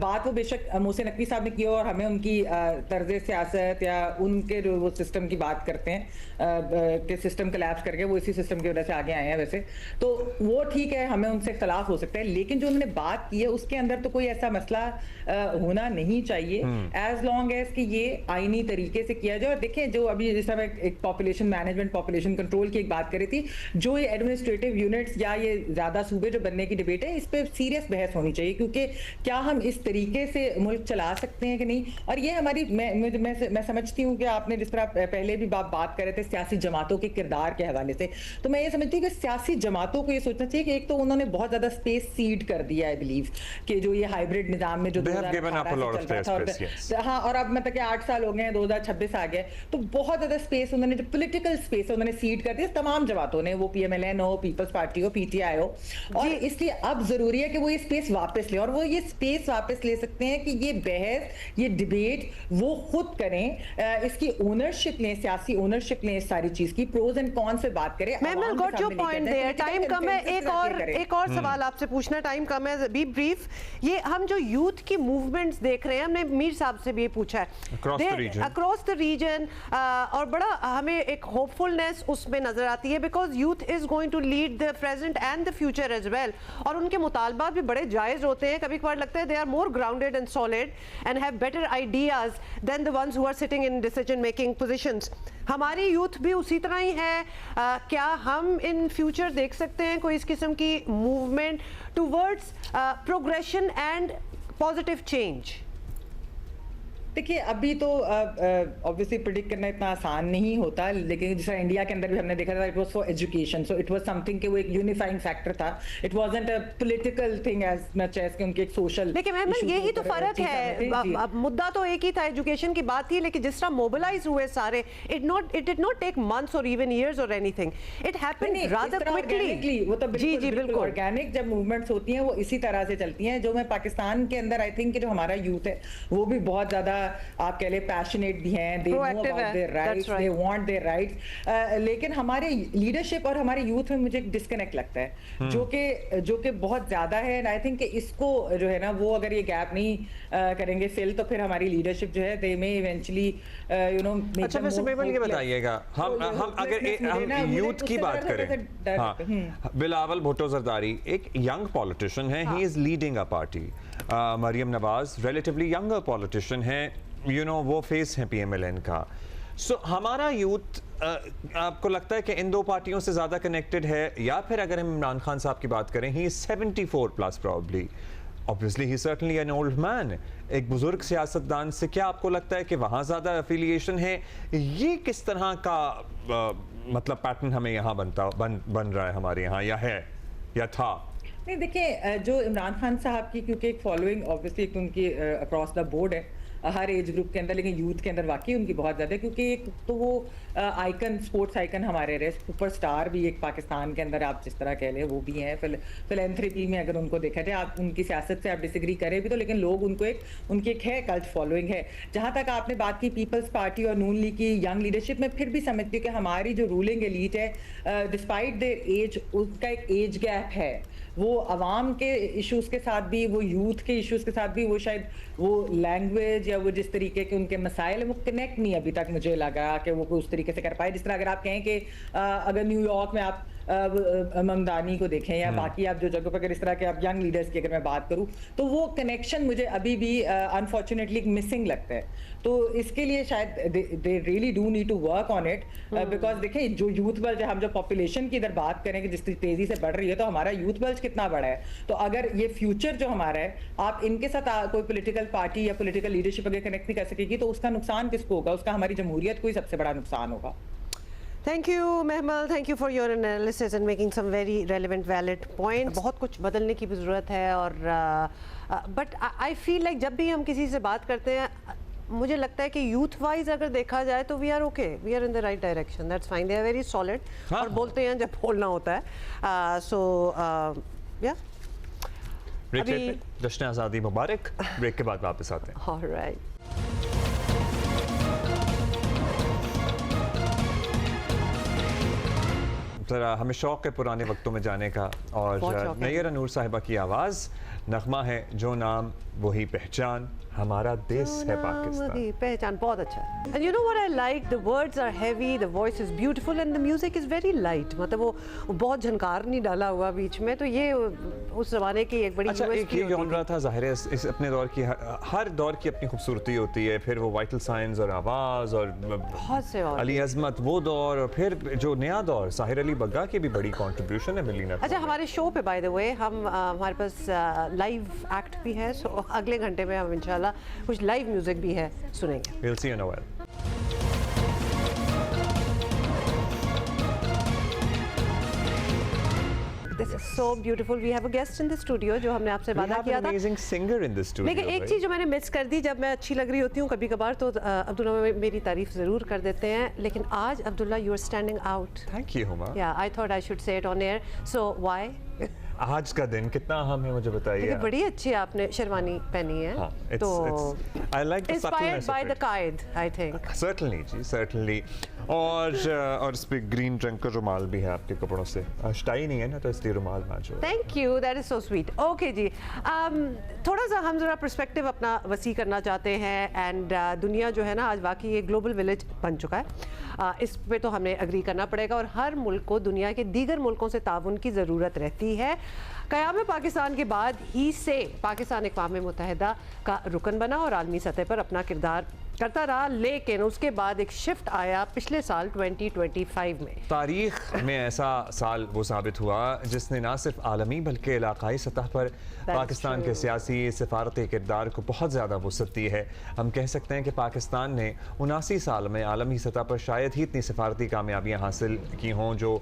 बात वो बेशक मोहसिन नकवी साहब ने की और हमें उनकी तर्ज सियासत या उनके जो वो सिस्टम की बात करते हैं कि सिस्टम कोलैप्स करके वो इसी सिस्टम की वजह से आगे आए हैं वैसे, तो वो ठीक है, हमें उनसे इख्तलाफ हो सकता है, लेकिन जो उन्होंने बात की है उसके अंदर तो कोई ऐसा मसला होना नहीं चाहिए एज लॉन्ग एज कि ये आईनी तरीके से किया जाए। और देखें, जो अभी जिस तरह एक पॉपुलेशन मैनेजमेंट, पॉपुलेशन कंट्रोल की एक बात करी थी, जो ये एडमिनिस्ट्रेटिव यूनिट्स या ये ज्यादा सूबे जो बनने की डिबेट है, इस पे सीरियस बहस होनी चाहिए, क्योंकि क्या हम इस तरीके से मुल्क चला सकते हैं कि नहीं। और ये हमारी मैं समझती हूँ कि आपने जिस तरह पहले भी बात कर रहे थे सियासी जमातों के किरदार के हवाले से, तो मैं ये समझती हूँ कि सियासी जमातों को ये सोचना चाहिए कि एक तो उन्होंने बहुत ज्यादा स्पेस सीड कर दिया है, बिलीव कि जो ये हाइब्रिड निजाम में जो 2018 से चल रहा था, हाँ, और अब मतलब कि 8 साल हो गए हैं, 2026 आ गए, तो बहुत ज्यादा स्पेस उन्होंने, जो पॉलिटिकल स्पेस उन्होंने सीड कर दिया तमाम जमातों ने, वो PMLN हो, पीपल्स पार्टी हो, PTI हो, और इसलिए अब जरूरी है कि वो ये स्पेस वापस ले, और वो ये स्पेस वापस ले सकते हैं कि ये बहस, ये डिबेट वो खुद करें, इसकी ओनरशिप लें, सियासी ओनरशिप लें इस सारी चीज की, प्रोज एंड कॉन्स पे बात करें। Ma'am got your point there, time कम है, एक और सवाल आपसे पूछना, टाइम कम है, बी ब्रीफ। ये हम जो यूथ की मूवमेंट्स देख रहे हैं, हमने मीर साहब से भी ये पूछा है अक्रॉस द रीजन, और बड़ा हमें एक होपफुलनेस उसमें नजर आती है, because youth is going to lead the present and the future as well, और उनके मुतालबात भी बड़े जायज होते हैं। कभी कभार लगता है they are more grounded and solid and have better ideas than the ones who are sitting in decision making positions. हमारी यूथ भी उसी तरह ही है। क्या हम इन फ्यूचर देख सकते हैं कोई इस किस्म की movement towards progression and positive change? देखिए, अभी तो ऑब्वियसली प्रिडिक्ट करना इतना आसान नहीं होता, लेकिन जैसा इंडिया के अंदर भी हमने देखा था, it was for education, so it was something कि वो एक यूनिफाइंग फैक्टर था, it wasn't a political thing as much as कि उनके एक सोशल। लेकिन मैम यही तो फर्क है, अब मुद्दा तो एक ही था, एजुकेशन की बात थी, लेकिन जिस तरह मोबिलाइज हुए सारे, it did not take months और इवन ईयर्स और anything, it happened rather quickly. वो तो जी बिल्कुल ऑर्गेनिक जब मूवमेंट्स होती हैं वो इसी तरह से चलती हैं। जो मैं पाकिस्तान के अंदर आई थिंक जो हमारा यूथ है वो भी बहुत ज्यादा, आप कह ले, पैशनेट भी हैं, they know about their rights, they want their rights, लेकिन हमारे लीडरशिप और हमारे यूथ में मुझे एक डिस्कनेक्ट लगता है, जो कि बहुत ज्यादा है। एंड आई थिंक कि इसको जो है ना, वो अगर ये गैप नहीं करेंगे फिल, तो फिर हमारी लीडरशिप जो है दे में इवेंचुअली यू नो। अच्छा, वैसे मेबल ये बताइएगा, हम अगर हम यूथ की बात करें, बिलावल भुट्टो जरदारी एक यंग पॉलिटिशियन है, he is leading a party. Maryam Nawaz relatively younger politician है, यू नो वो फेस है PMLN का। सो हमारा यूथ आपको लगता है कि इन दो पार्टियों से ज़्यादा कनेक्टेड है, या फिर अगर हम इमरान खान साहब की बात करें, he is 74 plus probably, obviously he certainly an old man, एक बुजुर्ग सियासतदान से क्या आपको लगता है कि वहाँ ज़्यादा एफिलिएशन है? ये किस तरह का मतलब पैटर्न हमें यहाँ बन रहा है हमारे यहाँ, या है या था? नहीं देखिए, जो इमरान खान साहब की क्योंकि एक फॉलोइंग ऑब्वियसली एक उनकी अक्रॉस द बोर्ड है हर एज ग्रुप के अंदर, लेकिन यूथ के अंदर वाकई उनकी बहुत ज़्यादा है, क्योंकि एक तो वो आइकन, स्पोर्ट्स आइकन हमारे रहे, सुपरस्टार भी एक पाकिस्तान के अंदर आप जिस तरह कह लें वो भी हैं। फिलैंथ्रोपी में अगर उनको देखा जाए, आप उनकी सियासत से आप डिसएग्री करें भी तो, लेकिन लोग उनको उनकी एक है कल्ट फॉलोइंग है। जहाँ तक आपने बात की पीपल्स पार्टी और नून लीग की यंग लीडरशिप में, फिर भी समझती हूँ कि हमारी जो रूलिंग एलीट है डिस्पाइट देयर एज, उसका एक एज गैप है। वो अवाम के इश्यूज़ के साथ भी, वो यूथ के इश्यूज़ के साथ भी, वो शायद वो लैंग्वेज या वो जिस तरीके के उनके मसाइल है वो कनेक्ट नहीं अभी तक मुझे लगा कि वो उस तरीके से कर पाए। जिस तरह अगर आप कहें कि अगर न्यूयॉर्क में आप ममदानी को देखें या बाकी आप जो जगहों पर, अगर इस तरह के आप यंग लीडर्स की अगर मैं बात करूं, तो वो कनेक्शन मुझे अभी भी अनफॉर्चुनेटली मिसिंग लगता है। तो इसके लिए शायद they really do need to work on it, because देखें जो यूथ बल्ज, हम जो पॉपुलेशन की इधर बात करें कि जिस तेजी से बढ़ रही है, तो हमारा यूथ बल्ज कितना बड़ा है। तो अगर ये फ्यूचर जो हमारा है, आप इनके साथ कोई पॉलिटिकल पार्टी या पॉलिटिकल लीडरशिप अगर कनेक्ट नहीं कर सकेगी, तो उसका नुकसान किसको होगा? उसका हमारी जमहूरियत को ही सबसे बड़ा नुकसान होगा। Thank you Mahmal, thank you for your analysis and making some very relevant valid point. बहुत कुछ बदलने की भी ज़रूरत है, और बट आई फील लाइक जब भी हम किसी से बात करते हैं, मुझे लगता है कि यूथ वाइज अगर देखा जाए तो we are okay, we are in the right direction, that's fine, they are very solid, और बोलते हैं जब बोलना होता है। सो या अभी जश्न आज़ादी मुबारक। ब्रेक के बाद वापस आते हैं। ऑलराइट। ज़रा हमें शौक़ है पुराने वक्तों में जाने का, और नैयर नूर साहिबा की आवाज़, नगमा है जो नाम वही पहचान, हमारा देश है पाकिस्तान। पहचान बहुत अच्छा है। And you know what I like, the words are heavy, the voice is beautiful and the music is very light. मतलब वो बहुत झनकार नहीं डाला हुआ बीच में, तो ये उस जमाने की एक बड़ी अच्छा, एक ये जॉनरा था, जाहिर है इस अपने दौर की, हर दौर की अपनी खूबसूरती होती है। फिर वो वाइटल साइंस और आवाज़ और बहुत से और अली अजमत वो दौर, और फिर जो नया दौर, साहिर अली बग्गा की भी बड़ी कंट्रीब्यूशन है मिलीना। अच्छा, हमारे शो पे बाय द वे हम हमारे पास लाइव एक्ट भी है, सो अगले घंटे में हम इंशाल्लाह कुछ लाइव म्यूजिक भी है, सुनेंगे। We'll see you in a while. This is so beautiful. We have a guest in the studio जो हमने आपसे वादा किया था। Amazing singer in the studio. लेकिन एक चीज़ जो मैंने मिस कर दी, जब मैं अच्छी लग रही होती हूँ कभी कभार तो अब्दुल्ला मेरी तारीफ ज़रूर कर देते हैं, लेकिन आज Abdullah you are standing out. Thank you, Huma. Yeah, I thought I should say it on air. So why? आज का दिन कितना अहम है मुझे बताइए। बड़ी अच्छी आपने शेरवानी पहनी है। हाँ, तो I like the inspired subtleness by of the it. Quaid, I think. Certainly ji, certainly. और इस पे ग्रीन रंग का रुमाल भी है आपके कपड़ों से, स्टाइल नहीं है ना, तो इसलिए रुमाल मैच हो। Thank you, that is so sweet. Okay जी, थोड़ा सा हम जरा पर्सपेक्टिव अपना वसी करना चाहते हैं, एंड दुनिया जो है ना आज वाकई एक ग्लोबल विलेज बन चुका है। इस पे तो हमें अग्री करना पड़ेगा, और हर मुल्क को दुनिया के दीगर मुल्कों से ताउन की ज़रूरत रहती है। क़याम पाकिस्तान के बाद ही से पाकिस्तान अक़वाम मुत्तहिदा का रुकन बना और आलमी सतह पर अपना किरदार करता रहा, लेकिन उसके बाद एक शिफ्ट आया पिछले साल 2025 में। तारीख में ऐसा साल वो साबित हुआ जिसने ना सिर्फ आलमी बल्कि इलाकाई सतह पर पाकिस्तान के सियासी सिफारती किरदार को बहुत ज़्यादा वुसअत दी है। हम कह सकते हैं कि पाकिस्तान ने 79 साल में आलमी सतह पर शायद ही इतनी सिफारती कामयाबियाँ हासिल की हों जो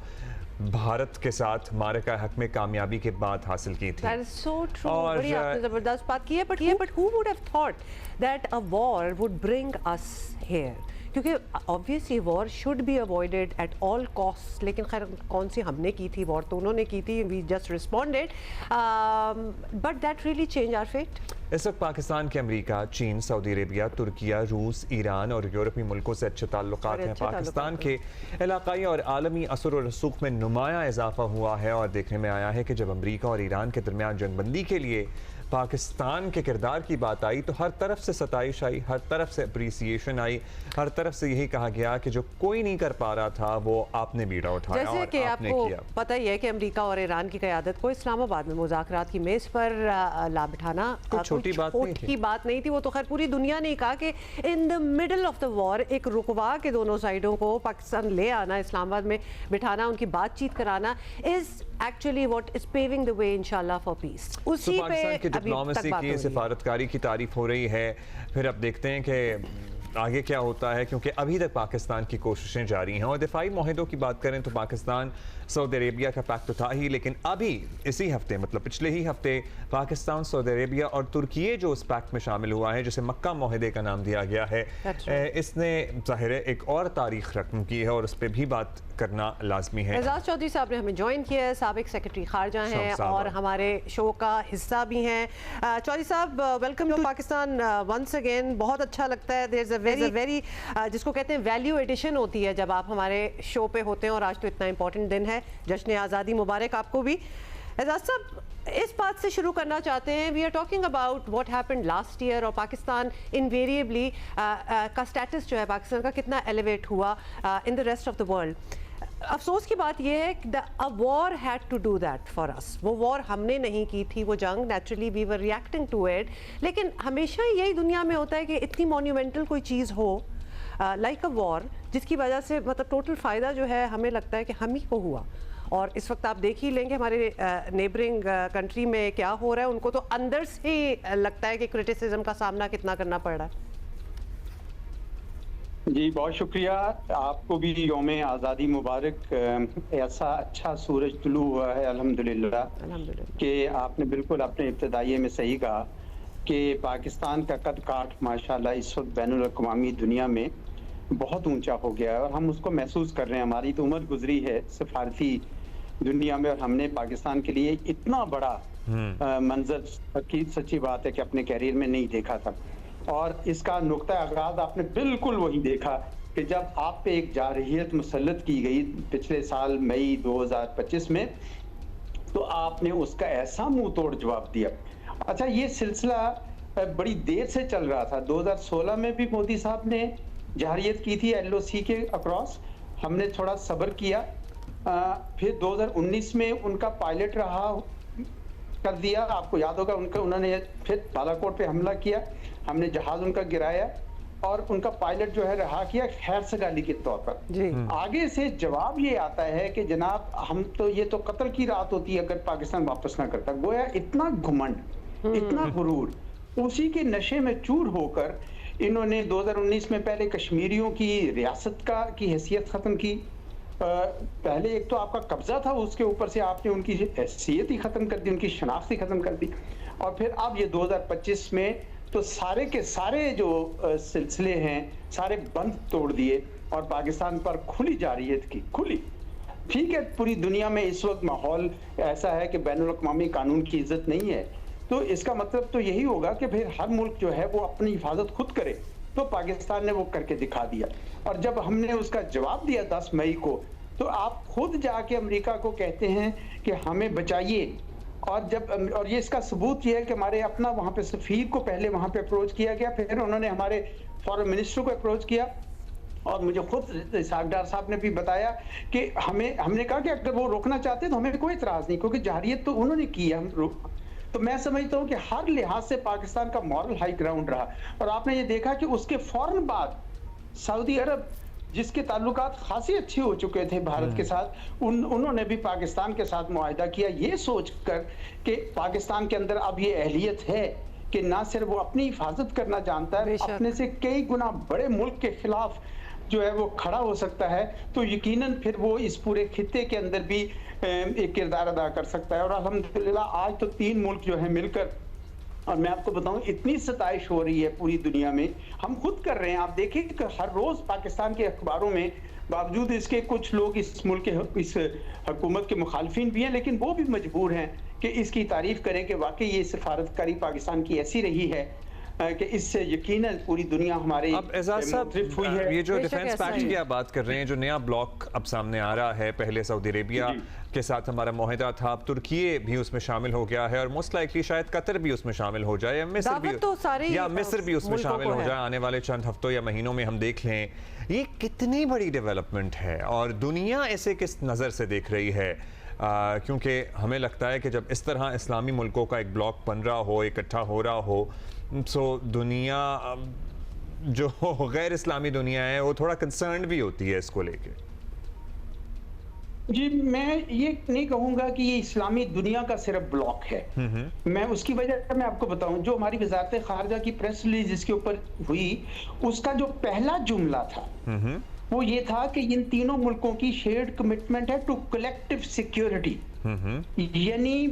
भारत के साथ मारका हक में कामयाबी के बाद हासिल की थी। That is so true. बड़ी आपने ज़बरदस्त बात की है, but who would have thought that a war would bring us here? क्योंकि obviously war should be avoided at all cost, लेकिन खैर कौन सी हमने की थी वॉर, तो उन्होंने की थी, we just responded, but that really change our fate. इस वक्त पाकिस्तान के अमेरिका, चीन, सऊदी अरेबिया, तुर्किया, रूस, ईरान और यूरोपीय मुल्कों से अच्छे ताल्लुकात हैं। पाकिस्तान के इलाकाई और आलमी असर और रसूख में नुमाया इजाफा हुआ है, और देखने में आया है कि जब अमेरिका और ईरान के दरमियान जंगबंदी के लिए पाकिस्तान के किरदार की बात आई तो हर तरफ से सताइश आई, हर तरफ से अप्रिसिएशन आई, हर तरफ से यही कहा गया कि जो कोई नहीं कर पा रहा था वो आपने बीड़ा उठाया जैसे और कि आपने आपको किया। पता ही है कि अमेरिका और ईरान की क़यादत को इस्लामाबाद में मुज़ाकरात की मेज़ पर ला बिठाना कोई छोटी बात नहीं थी। वो तो खैर पूरी दुनिया ने कहा कि in the middle of the war एक रुकवा के दोनों साइडों को पाकिस्तान ले आना, इस्लामाबाद में बिठाना, उनकी बातचीत कराना is actually what is paving the way इंशाल्लाह फॉर पीस। उसी पे पाकिस्तान की डिप्लोमेसी की, सिफारतकारी की तारीफ हो रही है। फिर अब देखते हैं कि आगे क्या होता है, क्योंकि अभी तक पाकिस्तान की कोशिशें जारी हैं। और दिफाई माहिदों की बात करें तो पाकिस्तान सऊदी अरेबिया का पैक्ट तो था ही, लेकिन अभी इसी हफ्ते मतलब पिछले ही हफ्ते पाकिस्तान, सऊदी अरेबिया और तुर्की जो उस पैक्ट में शामिल हुआ है, जिसे मक्का माहिदे का नाम दिया गया है, इसने ज़ाहिर है एक और तारीख रकम की है और उस पर भी बात करना लाजमी है। एजाज चौधरी साहब ने हमें ज्वाइन किया है, साबिक सेक्रेटरी खारजा हैं और हमारे शो का हिस्सा भी हैं। चौधरी साहब, welcome to Pakistan once again. बहुत अच्छा लगता है, देयर इज अ वेरी जिसको कहते हैं वैल्यू एडिशन होती है जब आप हमारे शो पे होते हैं, और आज तो इतना इंपॉर्टेंट दिन है, जश्न आज़ादी मुबारक आपको भी। एजाज साहब, इस बात से शुरू करना चाहते हैं, we are talking about what happened last year, और पाकिस्तान इनवेरिएबली का स्टेटस जो है पाकिस्तान का कितना एलिवेट हुआ in the rest of the world. अफसोस की बात यह है कि a war had to do that for us. वो वॉर हमने नहीं की थी, वो जंग, naturally we were reacting to it. लेकिन हमेशा यही दुनिया में होता है कि इतनी मॉन्यूमेंटल कोई चीज़ हो लाइक अ वॉर, जिसकी वजह से मतलब टोटल फ़ायदा जो है हमें लगता है कि हम ही को हुआ। और इस वक्त आप देख ही लेंगे हमारे नेबरिंग कंट्री में क्या हो रहा है, उनको तो अंदर से ही लगता है कि क्रिटिसिज्म का सामना कितना करना पड़ रहा है। जी बहुत शुक्रिया, आपको भी यौम आज़ादी मुबारक। ऐसा अच्छा सूरज तुलू हुआ है अल्हम्दुलिल्लाह कि आपने बिल्कुल अपने इब्तदाइये में सही कहा कि पाकिस्तान का कद काठ माशाल्लाह इस वक्त बैनुल अक़वामी दुनिया में बहुत ऊंचा हो गया है और हम उसको महसूस कर रहे हैं। हमारी तो उम्र गुजरी है सफारती दुनिया में और हमने पाकिस्तान के लिए इतना बड़ा मंजर की सच्ची बात है कि अपने कैरियर में नहीं देखा था। और इसका नुक्ता आगाज आपने बिल्कुल वही देखा कि जब आप पे एक जारहियत मुसल्लत की गई पिछले साल मई 2025 में, तो आपने उसका ऐसा मुंह तोड़ जवाब दिया। अच्छा, ये सिलसिला बड़ी देर से चल रहा था। 2016 में भी मोदी साहब ने जारहियत की थी LOC के अक्रॉस, हमने थोड़ा सब्र किया। फिर 2019 में उनका पायलट रहा कर दिया, आपको याद होगा उन्होंने फिर बालाकोट पे हमला किया, हमने जहाज उनका गिराया और उनका पायलट जो है रहा किया खैर सगाली के तौर पर जी। आगे से जवाब ये आता है कि जनाब हम तो ये तो कत्ल की रात होती है अगर पाकिस्तान वापस ना करता। गोया इतना घुमंड, इतना गुरूर, उसी के नशे में चूर होकर इन्होंने 2019 में पहले कश्मीरियों की रियासत की हैसियत खत्म की। पहले एक तो आपका कब्जा था, उसके ऊपर से आपने उनकी हैसियत ही खत्म कर दी, उनकी शनाख्त ही खत्म कर दी। और फिर अब ये 2025 में तो सारे के सारे जो सिलसिले हैं सारे बंद तोड़ दिए और पाकिस्तान पर खुली जारहियत की, खुली। ठीक है, पूरी दुनिया में इस वक्त माहौल ऐसा है कि बैनुल अक़वामी कानून की इज्जत नहीं है, तो इसका मतलब तो यही होगा कि फिर हर मुल्क जो है वो अपनी हिफाजत खुद करे। तो पाकिस्तान ने वो करके दिखा दिया। और जब हमने उसका जवाब दिया 10 मई को, तो आप खुद जाके अमेरिका को कहते हैं कि हमें बचाइए। और ये इसका सबूत ये है कि हमारे अपना वहाँ पे सफीर को पहले वहाँ पे अप्रोच किया गया, फिर उन्होंने हमारे फॉरेन मिनिस्टर को अप्रोच किया और मुझे खुद इसहाक डार साहब ने भी बताया कि हमने कहा कि अगर वो रोकना चाहते तो हमें कोई इतराज़ नहीं, क्योंकि जारहियत तो उन्होंने की है, तो मैं समझता हूँ कि हर लिहाज से पाकिस्तान का मॉरल हाई ग्राउंड रहा। और आपने ये देखा कि उसके फौरन बाद सऊदी अरब, जिसके ताल्लुकात खासी अच्छे हो चुके थे भारत के साथ, उन्होंने भी पाकिस्तान के साथ मुआहिदा किया, ये सोचकर कि पाकिस्तान के अंदर अब ये अहलियत है कि ना सिर्फ वो अपनी हिफाजत करना जानता है, अपने से कई गुना बड़े मुल्क के खिलाफ जो है वो खड़ा हो सकता है, तो यकीनन फिर वो इस पूरे खित्ते के अंदर भी एक किरदार अदा कर सकता है। और अल्हम्दुलिल्लाह आज तो 3 मुल्क जो है मिलकर, और मैं आपको बताऊं इतनी सताइश हो रही है पूरी दुनिया में, हम खुद कर रहे हैं। आप देखिए कि हर रोज पाकिस्तान के अखबारों में, बावजूद इसके कुछ लोग इस मुल्क के इस हुकूमत के मुखालफिन भी हैं, लेकिन वो भी मजबूर हैं कि इसकी तारीफ करें कि वाकई ये सिफारतकारी पाकिस्तान की ऐसी रही है कि इससे यकीनन पूरी दुनिया हमारी अब एजाज साहब हुई है। ये जो डिफेंस पैक्ट की आप बात कर रहे हैं, जो नया ब्लॉक अब सामने आ रहा है, पहले सऊदी अरेबिया के साथ हमारा मुआहिदा था, अब तुर्की भी उसमें शामिल हो गया है और मोस्ट लाइकली शायद कतर भी उसमें शामिल हो जाए, या मिस्र भी उसमें शामिल हो जाए आने वाले चंद हफ्तों या महीनों में। हम देख लें ये कितनी बड़ी डेवलपमेंट है और दुनिया ऐसे किस नज़र से देख रही है, क्योंकि हमें लगता है कि जब इस तरह इस्लामी मुल्कों का एक ब्लॉक बन रहा हो, इकट्ठा हो रहा हो, सो दुनिया जो गैर इस्लामी दुनिया है वो थोड़ा कंसर्न भी होती है इसको लेके। जी, मैं ये नहीं कहूंगा कि ये इस्लामी दुनिया का सिर्फ ब्लॉक है। मैं उसकी वजह मैं आपको बताऊं, जो हमारी वजारत खारजा की प्रेस रिलीज इसके ऊपर हुई, उसका जो पहला जुमला था वो ये था कि इन तीनों मुल्कों की शेयर्ड कमिटमेंट है टू कलेक्टिव सिक्योरिटी, यानी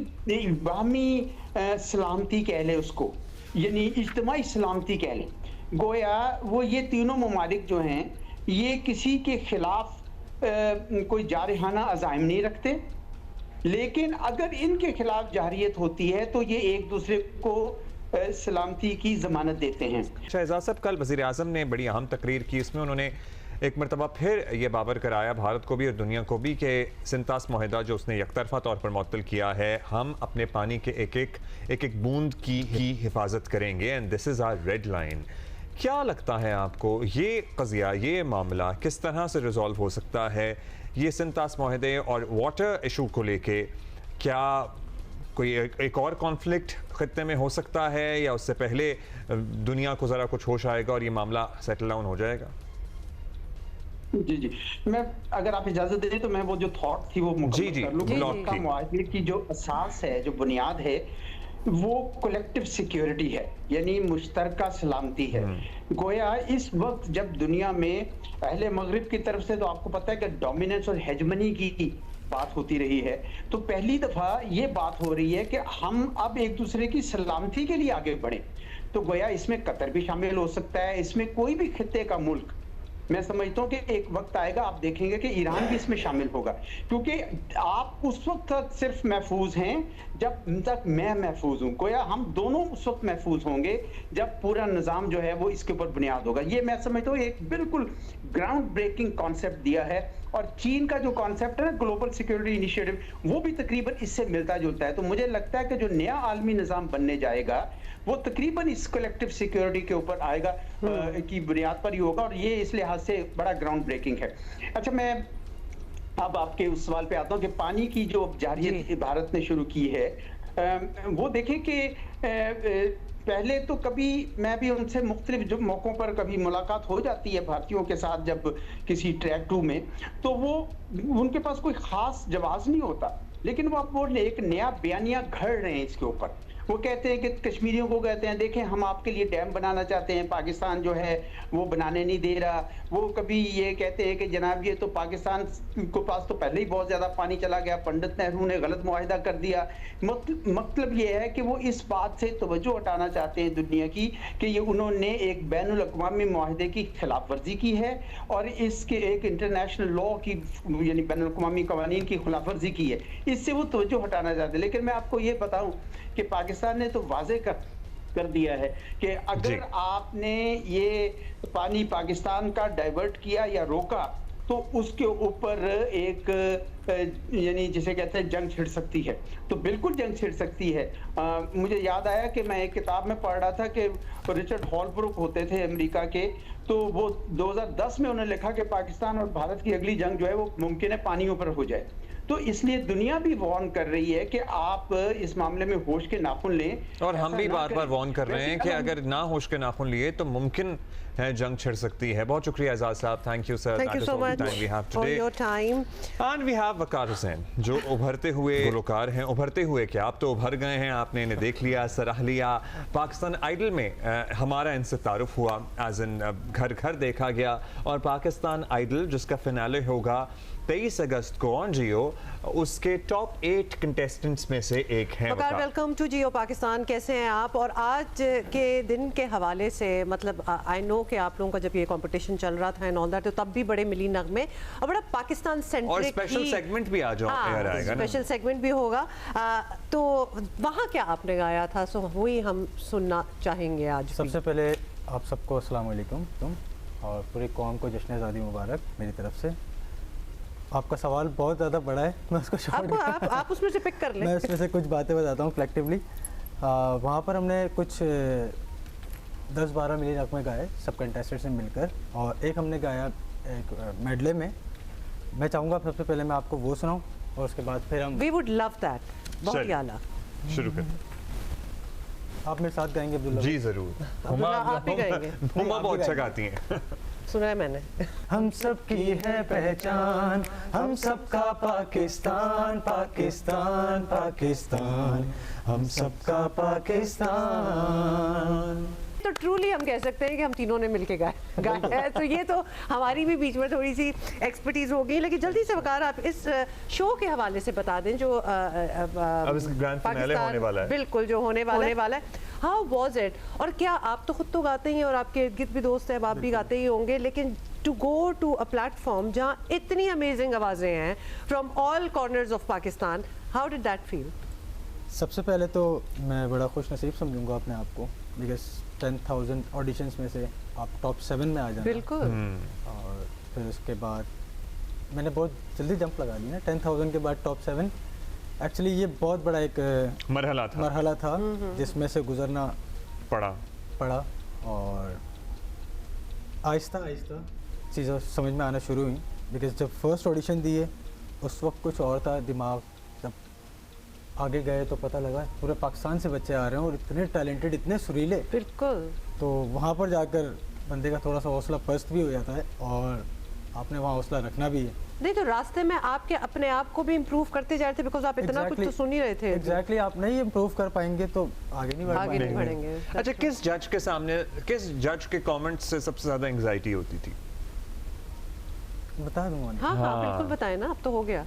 बाहमी सलामती कह ले उसको, यानी इज्तिमाई सलामती कह ले। गोया वो ये तीनों ममालिक जो हैं ये किसी के खिलाफ कोई जारहाना अज़ाइम नहीं रखते, लेकिन अगर इनके खिलाफ जारियत होती है तो ये एक दूसरे को सलामती की जमानत देते हैं। शहजाद साहब, कल वज़ीर आज़म ने बड़ी अहम तकरीर की, इसमें उन्होंने एक मरतबा फिर ये बाबर कराया भारत को भी और दुनिया को भी कि सिंतास माहिदा जो उसने यकतरफा तौर पर मुअत्तल किया है, हम अपने पानी के एक एक बूंद की ही हिफाजत करेंगे and this is our red line. क्या लगता है आपको ये कज़िया, ये मामला किस तरह से रिजॉल्व हो सकता है? ये सिंतास माहिदे और वाटर इशू को लेके क्या कोई एक और कॉन्फ्लिक्ट खत्ते में हो सकता है, या उससे पहले दुनिया को ज़रा कुछ होश आएगा और ये मामला सेटल डाउन हो जाएगा? जी जी, मैं अगर आप इजाजत दें तो मैं वो जो थॉट थी वो मुकम्मल कर लूं। मुआहदे की जो असास है, जो बुनियाद है, वो कलेक्टिव सिक्योरिटी है, यानी मुश्तरका सलामती है। गोया इस वक्त जब दुनिया में अहले मगरिब की तरफ से, तो आपको पता है कि डोमिनेंस और हेजमनी की बात होती रही है, तो पहली दफा ये बात हो रही है कि हम अब एक दूसरे की सलामती के लिए आगे बढ़े। तो गोया इसमें कतर भी शामिल हो सकता है, इसमें कोई भी खित्ते का मुल्क, मैं समझता हूँ कि एक वक्त आएगा आप देखेंगे कि ईरान भी इसमें शामिल होगा, क्योंकि आप उस वक्त तक सिर्फ महफूज हैं जब तक मैं महफूज हूँ। गोया हम दोनों उस वक्त महफूज होंगे जब पूरा निज़ाम जो है वो इसके ऊपर बुनियाद होगा। ये मैं समझता हूँ एक बिल्कुल ग्राउंड ब्रेकिंग कॉन्सेप्ट दिया है, और चीन का जो कॉन्सेप्ट है ना ग्लोबल सिक्योरिटी इनिशिएटिव, वो भी तकरीबन इससे मिलता जुलता है। तो मुझे लगता है कि जो नया आलमी निज़ाम बनने जाएगा वो तकरीबन इस कलेक्टिव सिक्योरिटी के ऊपर आएगा की बुनियाद पर ही होगा, और ये इस लिहाज से बड़ा ग्राउंड ब्रेकिंग है। अच्छा, मैं अब आपके उस सवाल पे आता हूँ कि पानी की जो जारियत भारत ने शुरू की है, वो देखें कि पहले तो कभी मैं भी उनसे मुख्तलिफ जो मौक़ों पर कभी मुलाकात हो जाती है भारतीयों के साथ, जब किसी ट्रैक टू में, तो वो उनके पास कोई ख़ास जवाब नहीं होता, लेकिन वो एक नया बयानिया घड़ रहे हैं इसके ऊपर। वो कहते हैं कि कश्मीरियों को कहते हैं देखें हम आपके लिए डैम बनाना चाहते हैं, पाकिस्तान जो है वो बनाने नहीं दे रहा। वो कभी ये कहते हैं कि जनाब ये तो पाकिस्तान के पास तो पहले ही बहुत ज़्यादा पानी चला गया, पंडित नेहरू ने गलत मुआहिदा कर दिया। मतलब ये है कि वो इस बात से तवज्जो हटाना चाहते हैं दुनिया की कि ये उन्होंने एक बैनुल अक़वामी मुआहिदे की खिलाफ वर्जी की है और इसके एक इंटरनेशनल लॉ की, यानी बैनुल अक़वामी क़वानीन की खिलाफ वर्जी की है, इससे वो तवज्जो हटाना चाहते हैं। लेकिन मैं आपको ये बताऊँ कि पाकिस्तान ने तो वाजे कर दिया है कि अगर आपने ये पानी पाकिस्तान का डाइवर्ट किया या रोका तो उसके ऊपर एक यानी जिसे कहते हैं जंग छिड़ सकती है। तो बिल्कुल जंग छिड़ सकती है। मुझे याद आया कि मैं एक किताब में पढ़ रहा था कि रिचर्ड हॉलब्रुक होते थे अमेरिका के, तो वो 2010 में उन्होंने लिखा कि पाकिस्तान और भारत की अगली जंग जो है वो मुमकिन है पानियों पर हो जाए। तो इसलिए दुनिया भी वार्न कर रही है कि आप इस मामले में होश के नाखून लें, और हम भी बार बार वार्न कर रहे हैं कि अगर ना होश के नाखून लिए तो मुमकिन है जंग छिड़ सकती है। बहुत शुक्रिया एजाज साहब, thank you sir, thank you so much for your time. And we have Waqar Hussain जो उभरते हुए गुलकार हैं। उभरते हुए क्या, आप तो उभर गए हैं, आपने इन्हें देख लिया, सराह लिया। पाकिस्तान आइडल में हमारा इनसे तारुफ हुआ, एज इन घर घर देखा गया, और पाकिस्तान आइडल जिसका फिनाले होगा 23 अगस्त को ऑन जियो, उसके टॉप 8 कंटेस्टेंट्स में से एक हैं। वकार, वेलकम टू जियो पाकिस्तान। कैसे हैं आप? और आज के दिन के हवाले से, मतलब आई नो कि आप लोगों का जब ये कंपटीशन चल रहा था एंड ऑल दैट, तो तब भी बड़े मिली नगमे और बड़ा पाकिस्तान सेंट्रिक, और स्पेशल सेगमेंट भी आज आएगा, स्पेशल सेगमेंट भी होगा। तो वहाँ क्या आपने गाया था, सो वही हम सुनना चाहेंगे आज। सबसे पहले आप सबको अस्सलाम वालेकुम, और पूरी कौम को जश्न आज़ादी मुबारक मेरी तरफ से। आपका सवाल बहुत ज़्यादा बड़ा है, मैं उसको आप उसमें से पिक कर लें। मैं उसमें से कुछ बातें बताता हूँ कलेक्टिवली। वहाँ पर हमने कुछ 10-12 मिली नगमे गाए सब कंटेस्टेंट्स से मिलकर, और एक हमने गाया एक मेडले में। मैं चाहूँगा सबसे पहले मैं आपको वो सुनाऊँ और उसके बाद फिर हम वी वुड लव दैट। बहुत ही आला, शुरू करें। आप मेरे साथ गाएंगे अब्दुल्ला? जी जरूर, आप भी गाएंगे। हुमा बहुत अच्छा गाती हैं। सुना है मैंने। हम सब की है पहचान, हम सबका पाकिस्तान, पाकिस्तान, पाकिस्तान, हम सबका पाकिस्तान। तो ट्रूली हम कह सकते हैं कि हम तीनों ने मिलके गाया है। तो ये तो हमारी भी बीच में थोड़ी सी एक्सपर्टीज हो गई। लेकिन जल्दी से वकार आप इस शो के हवाले से बता दें जो अब इसका ग्रैंड फिनाले होने वाला है। बिल्कुल, जो होने वाला है। How was it? और क्या आप तो खुद तो गाते ही हैं और आपके इर्द गिर्द भी दोस्त हैं, आप भी गाते ही होंगे, लेकिन to go to a platform जहाँ इतनी अमेजिंग आवाज़ें हैं from all corners of Pakistan, how did that feel? सबसे पहले तो मैं बड़ा खुश नसीब समझूंगा अपने आप को, बिकॉज 10,000 ऑडिशंस में से आप टॉप 7 में आ जाना। बिल्कुल। और फिर उसके बाद मैंने बहुत जल्दी जंप लगा ली ना, 10,000 के बाद टॉप 7। एक्चुअली ये बहुत बड़ा एक मरहला था जिसमें से गुजरना पड़ा और आहिस्ता आहिस्ता चीज़ें समझ में आना शुरू हुई। बिकॉज जब फर्स्ट ऑडिशन दिए उस वक्त कुछ और था दिमाग, जब आगे गए तो पता लगा पूरे पाकिस्तान से बच्चे आ रहे हैं और इतने टैलेंटेड, इतने सुरीले। बिल्कुल। तो वहाँ पर जाकर बंदे का थोड़ा सा हौसला पस्त भी हो जाता है और आपने वहाँ हौसला रखना भी है। नहीं तो रास्ते में आपके अपने आप को भी इम्प्रूव करते जा रहे थे, बिकॉज आप इतना कुछ तो सुन ही रहे थे। एग्जैक्टली, आप नहीं इम्प्रूव कर पाएंगे तो आगे नहीं बढ़ेंगे। अच्छा, किस जज के सामने, किस जज के कमेंट्स से सबसे ज्यादा एंग्जाइटी होती थी? बता दूंगा। हाँ, बिल्कुल बताएं ना, अब तो हो गया।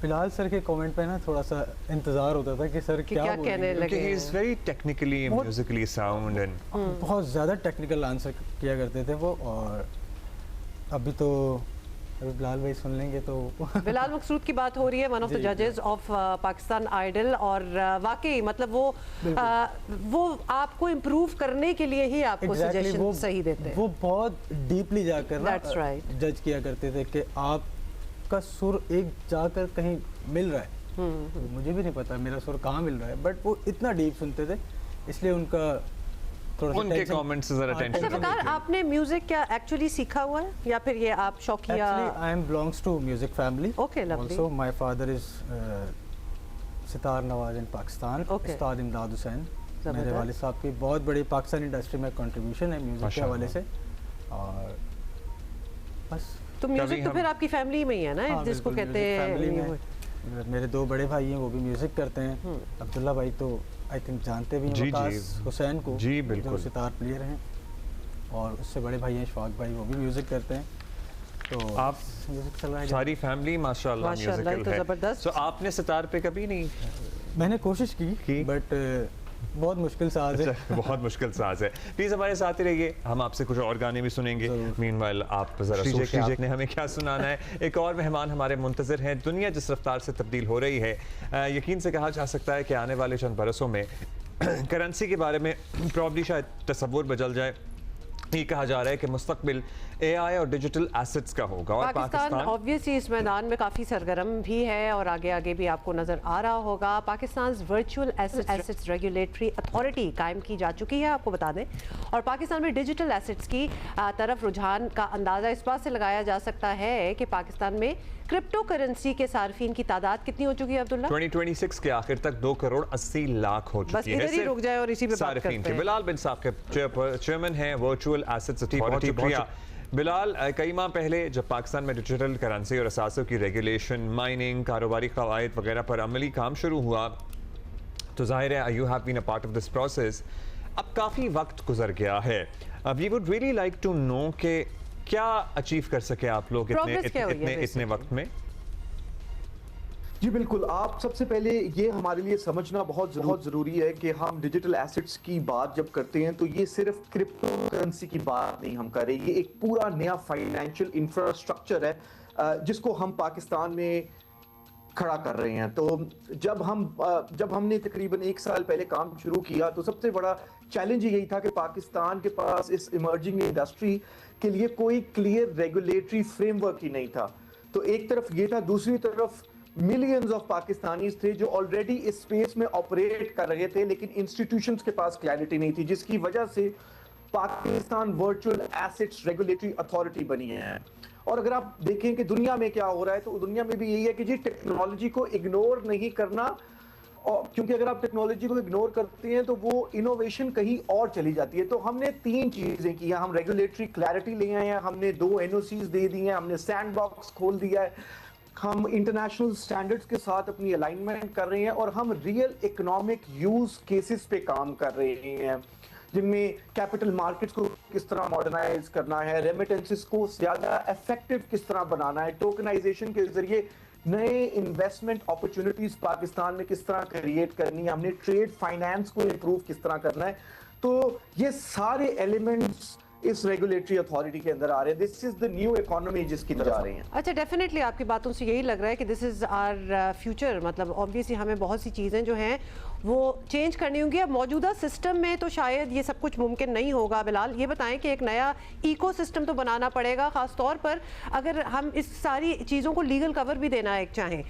बिलाल सर के कमेंट पे ना थोड़ा सा इंतजार होता था कि सर क्या कहने लगे। he is very technically musically sound and बहुत ज़्यादा टेक्निकल आंसर किया करते थे वो। और अभी बिलाल भाई सुन लेंगे तो बिलाल मकसूद की बात हो रही है, वन ऑफ द जजेस ऑफ पाकिस्तान आइडल। और वाकई मतलब वो आपको इम्प्रूव करने के लिए ही आपको सजेशन सही देते हैं। वो बहुत डीपली जाकर That's right. जज किया करते थे कि आपका सुर एक जाकर कहीं मिल रहा है। मुझे भी नहीं पता मेरा सुर कहाँ मिल रहा है, बट वो इतना डीप सुनते थे, इसलिए उनके कमेंट्स से जरा टेंशन। अच्छा वकार, आपने म्यूजिक क्या एक्चुअली सीखा हुआ है या फिर ये आप शौकिया? I am belongs to music family. Okay, lovely. Also my father is sitar नवाज इन पाकिस्तान, उस्ताद इमदाद हुसैन। मेरे वालिद साहब की बहुत बड़ी पाकिस्तान इंडस्ट्री में कंट्रीब्यूशन है म्यूजिक के हवाले से। और बस तो म्यूजिक तो फिर आपकी फैमिली में ही है ना, जिसको कहते हैं। मेरे 2 बड़े भाई हैं, वो भी म्यूजिक करते हैं। अब्दुल्ला भाई तो आई थिंक जानते भी हैं वकास हुसैन को, जी बिल्कुल, जो सितार प्लेयर हैं। और उससे बड़े भाई हैं इशफाक भाई, वो भी म्यूजिक करते हैं। तो आप म्यूजिक चल रहा है, सारी फैमिली माशाल्लाह म्यूजिकल है। जबरदस्त। तो आपने सितार पे कभी नहीं? मैंने कोशिश की बट बहुत मुश्किल साज है। बहुत मुश्किल साज है। प्लीज हमारे साथ ही रहिए, हम आपसे कुछ और गाने भी सुनेंगे। मीनवाइल आप जरा सोच लीजिए आपने हमें क्या सुनाना है। एक और मेहमान हमारे मुंतजर हैं। दुनिया जिस रफ्तार से तब्दील हो रही है, यकीन से कहा जा सकता है कि आने वाले चंद बरसों में करेंसी के बारे में प्रॉब्ली शायद तस्वुर बदल जाए। ये कहा जा रहा है कि मुस्तकबिल AI और डिजिटल एसेट्स का होगा। और पाकिस्तान ऑब्वियसली इस मैदान में काफ़ी सरगर्म भी है और आगे आगे भी आपको नज़र आ रहा होगा। Pakistan virtual assets regulatory authority कायम की जा चुकी है, आपको बता दें। और पाकिस्तान में डिजिटल एसेट्स की तरफ रुझान का अंदाज़ा इस बात से लगाया जा सकता है कि पाकिस्तान में क्रिप्टो करेंसी के सार्फिन की तादाद कितनी हो चुकी है अब्दुल्ला? 2026 के आखिर तक 2,80,00,000 हो चुकी है। बस इधर ही रुक जाए और इसी पे बात करते हैं। बिलाल बिन साहब के चेयरमैन हैं वर्चुअल एसेट्स अथॉरिटी। बिलाल, कई माह पहले जब पाकिस्तान में डिजिटल करेंसी और असासों की रेगुलेशन, माइनिंग, कारोबारी कवायद वगैरह पर अमली काम शुरू हुआ, तो जाहिर है you have been a part of this process. अब काफ़ी वक्त गुजर गया है। We would really like to know कि क्या अचीव कर सके आप लोग इतने वक्त में? जी बिल्कुल, आप सबसे पहले ये हमारे लिए समझना बहुत ज़रूरी है कि हम डिजिटल एसेट्स की बात जब करते हैं तो ये सिर्फ क्रिप्टो करेंसी की बात नहीं हम कर रहे, ये एक पूरा नया फाइनेंशियल इंफ्रास्ट्रक्चर है जिसको हम पाकिस्तान में खड़ा कर रहे हैं। तो जब हमने तकरीबन 1 साल पहले काम शुरू किया तो सबसे बड़ा चैलेंज यही था कि पाकिस्तान के पास इस इमर्जिंग इंडस्ट्री के लिए कोई क्लियर रेगुलेटरी फ्रेमवर्क ही नहीं था। तो एक तरफ ये था, दूसरी तरफ मिलियंस ऑफ पाकिस्तानीज थे जो ऑलरेडी इस स्पेस में ऑपरेट कर रहे थे, लेकिन इंस्टीट्यूशंस के पास क्लैरिटी नहीं थी, जिसकी वजह से Pakistan virtual assets regulatory authority बनी है। और अगर आप देखें कि दुनिया में क्या हो रहा है तो दुनिया में भी यही है कि जी टेक्नोलॉजी को इग्नोर नहीं करना और क्योंकि अगर आप टेक्नोलॉजी को इग्नोर करते हैं तो वो इनोवेशन कहीं और चली जाती है। तो हमने 3 चीजें की हैं। हम रेगुलेटरी क्लैरिटी ले आए हैं, हमने 2 NOCs दे दिए हैं, हमने सैंड बॉक्स खोल दिया है, हम इंटरनेशनल स्टैंडर्ड्स के साथ अपनी अलाइनमेंट कर रहे हैं और हम रियल इकोनॉमिक यूज केसेस पे काम कर रहे हैं, जिनमें कैपिटल मार्केट्स को किस तरह मॉडर्नाइज करना है, रेमिटेंसेस को ज़्यादा इफेक्टिव किस तरह बनाना है, टोकनाइजेशन के जरिए नए इन्वेस्टमेंट अपॉर्चुनिटीज पाकिस्तान में किस तरह क्रिएट करनी है, हमने ट्रेड फाइनेंस को इम्प्रूव किस तरह करना है। तो ये सारे एलिमेंट्स इस रेगुलेटरी अथॉरिटी के अंदर आ रहे हैं। This is the new economy जिसकी तरफ जा रही हैं। अच्छा, डेफिनेटली आपकी बातों से यही लग रहा है कि दिस इज़ आवर फ्यूचर। मतलब ऑब्वियसली हमें बहुत सी चीज़ें जो हैं वो चेंज करनी होंगी। अब मौजूदा सिस्टम में तो शायद ये सब कुछ मुमकिन नहीं होगा। बिलाल, ये बताएं कि एक नया इकोसिस्टम तो बनाना पड़ेगा, ख़ास तौर पर अगर हम इस सारी चीज़ों को लीगल कवर भी देना एक चाहें।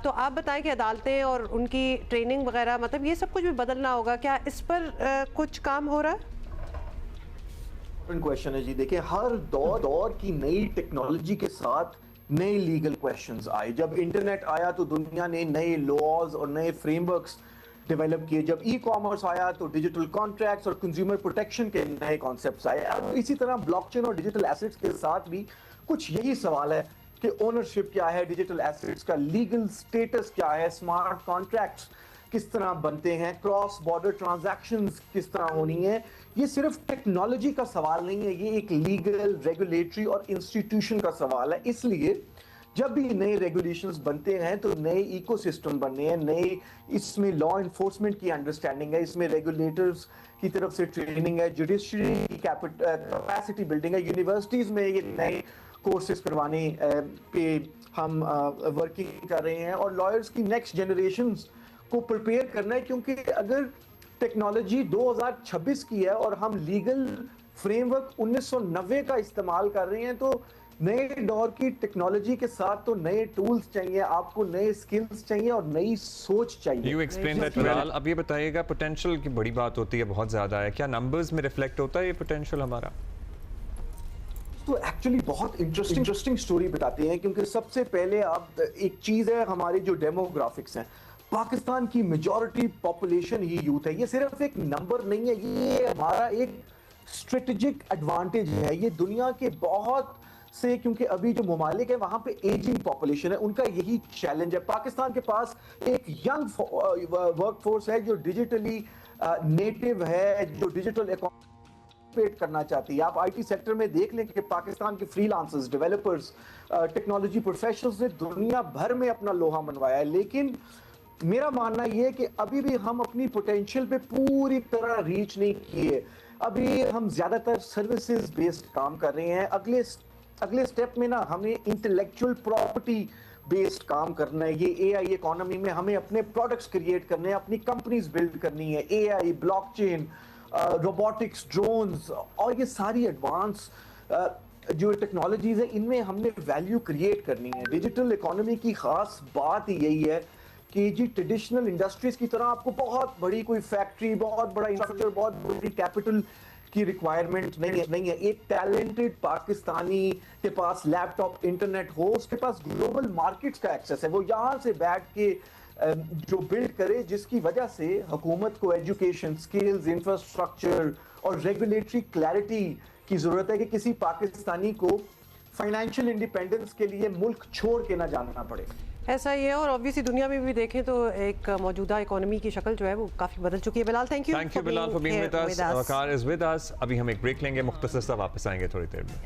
तो आप बताएं कि अदालतें और उनकी ट्रेनिंग वगैरह, मतलब ये सब कुछ भी बदलना होगा। क्या इस पर कुछ काम हो रहा है? क्वेश्चन है जी। देखिए, हर दौर की नई टेक्नोलॉजी के साथ नए लीगल क्वेश्चंस आए। जब इंटरनेट आया तो दुनिया ने नए लॉज और नए फ्रेमवर्क्स डेवलप किए। जब ई-कॉमर्स आया तो डिजिटल कॉन्ट्रैक्ट्स और कंज्यूमर प्रोटेक्शन के नए कॉन्सेप्ट्स आए। अब इसी तरह ब्लॉकचेन और डिजिटल एसेट्स के साथ भी कुछ यही सवाल है कि ओनरशिप क्या है, डिजिटल एसेट्स का लीगल स्टेटस क्या है, स्मार्ट कॉन्ट्रैक्ट्स किस तरह बनते हैं, क्रॉस बॉर्डर ट्रांजैक्शंस किस तरह होनी है। ये सिर्फ टेक्नोलॉजी का सवाल नहीं है, ये एक लीगल, रेगुलेटरी और इंस्टीट्यूशन का सवाल है। इसलिए जब भी नए रेगुलेशंस बनते हैं तो नए इकोसिस्टम बनने हैं, नए इसमें लॉ इन्फोर्समेंट की अंडरस्टैंडिंग है, इसमें रेगुलेटर्स की तरफ से ट्रेनिंग है, जुडिशरी की कैपेसिटी बिल्डिंग है, यूनिवर्सिटीज में ये नए कोर्सेज करवाने पे हम वर्किंग कर रहे हैं और लॉयर्स की नेक्स्ट जनरेशंस को प्रिपेयर करना है। क्योंकि अगर टेक्नोलॉजी 2026 की है और हम लीगल फ्रेमवर्क 1990 का इस्तेमाल कर रहे हैं, तो नए दौर की टेक्नोलॉजी के साथ तो नए टूल्स चाहिए, आपको नए स्किल्स चाहिए और नई सोच चाहिए। You explain that Bilal. अब ये बताइएगा, पोटेंशियल की बड़ी बात होती है, बहुत ज़्यादा है, क्या नंबर्स में रिफ्लेक्ट होता है ये पोटेंशियल हमारा? तो एक्चुअली बहुत इंटरेस्टिंग स्टोरी बताते हैं। क्योंकि सबसे पहले आप एक चीज़ है, हमारी जो डेमोग्राफिक्स हैं, पाकिस्तान की मेजॉरिटी पॉपुलेशन ही यूथ है। ये सिर्फ एक नंबर नहीं है, ये हमारा एक स्ट्रेटेजिक एडवांटेज है। ये दुनिया के बहुत से, क्योंकि अभी जो ममालिक है वहां पे एजिंग पॉपुलेशन है, उनका यही चैलेंज है। पाकिस्तान के पास एक यंग वर्कफोर्स है जो डिजिटली नेटिव है, जो डिजिटल इकोनॉमी करना चाहती है। आप आईटी सेक्टर में देख लें कि पाकिस्तान के फ्रीलांसर्स, डेवलपर्स, टेक्नोलॉजी प्रोफेशनल्स ने दुनिया भर में अपना लोहा मनवाया है। लेकिन मेरा मानना यह है कि अभी भी हम अपनी पोटेंशियल पे पूरी तरह रीच नहीं किए। अभी हम ज्यादातर सर्विसेज बेस्ड काम कर रहे हैं। अगले स्टेप में ना हमें इंटेलेक्चुअल प्रॉपर्टी बेस्ड काम करना है। ये एआई इकोनॉमी में हमें अपने प्रोडक्ट्स क्रिएट करने हैं, अपनी कंपनीज बिल्ड करनी है। एआई, ब्लॉकचेन, रोबोटिक्स, ड्रोन्स और ये सारी एडवांस जो टेक्नोलॉजीज है, इनमें हमने वैल्यू क्रिएट करनी है। डिजिटल इकोनॉमी की खास बात ही यही है कि जी ट्रेडिशनल इंडस्ट्रीज की तरह आपको बहुत बड़ी कोई फैक्ट्री, बहुत बड़ा इंफ्रास्ट्रक्चर, बहुत बड़ी कैपिटल की रिक्वायरमेंट नहीं है। एक टैलेंटेड पाकिस्तानी के पास लैपटॉप, इंटरनेट हो, उसके पास ग्लोबल मार्केट्स का एक्सेस है, वो यहाँ से बैठ के जो बिल्ड करे, जिसकी वजह से हुकूमत को एजुकेशन, स्किल्स, इंफ्रास्ट्रक्चर और रेगुलेटरी क्लैरिटी की जरूरत है कि किसी पाकिस्तानी को फाइनेंशियल इंडिपेंडेंस के लिए मुल्क छोड़ के ना जाना पड़े। ऐसा ही है। और ऑब्वियसली दुनिया में भी देखें तो एक मौजूदा इकोनॉमी की शक्ल जो है वो काफ़ी बदल चुकी है। Bilal, thank you Bilal for being with us. Waqar is with us. अभी हम एक ब्रेक लेंगे, मुख्तसर सा वापस आएंगे थोड़ी देर में।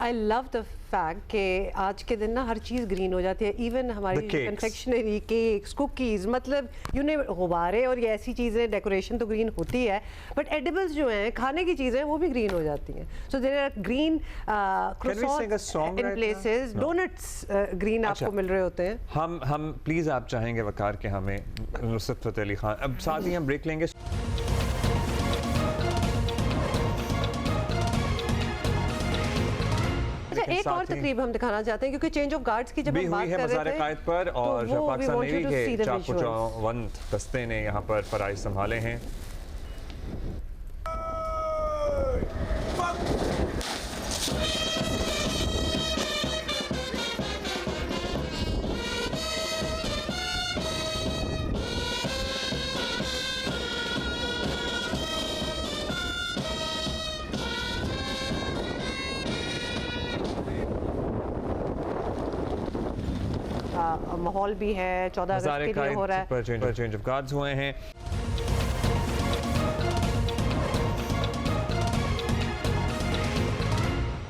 आई लव द फैक्ट कि आज के दिन ना हर चीज़ ग्रीन हो जाती है। इवन हमारी कन्फेक्शनरी, केक्स, कुकीज़, मतलब यूने गुब्बारे और ये ऐसी चीज़ें, डेकोरेशन तो ग्रीन होती है, बट एडिबल्स जो हैं, खाने की चीज़ें, वो भी ग्रीन हो जाती हैं। So there are green croissants in places, doughnuts green आपको मिल रहे होते हैं। हम प्लीज़, आप चाहेंगे वकार के हमें नुसरत फतेह अली खान, अब साथ ही हम ब्रेक लेंगे। एक और तकरीब हम दिखाना चाहते हैं, क्योंकि चेंज ऑफ गार्ड्स की जब हम बात कर रहे थे, कायद पर और तो पाकिस्तान नेवी के चाकू-चौबंद दस्ते ने यहाँ पर फराइज संभाले हैं। माहौल भी है, 14 अगस्त के लिए हो रहा है। चेंज ऑफ गार्ड्स हुए हैं।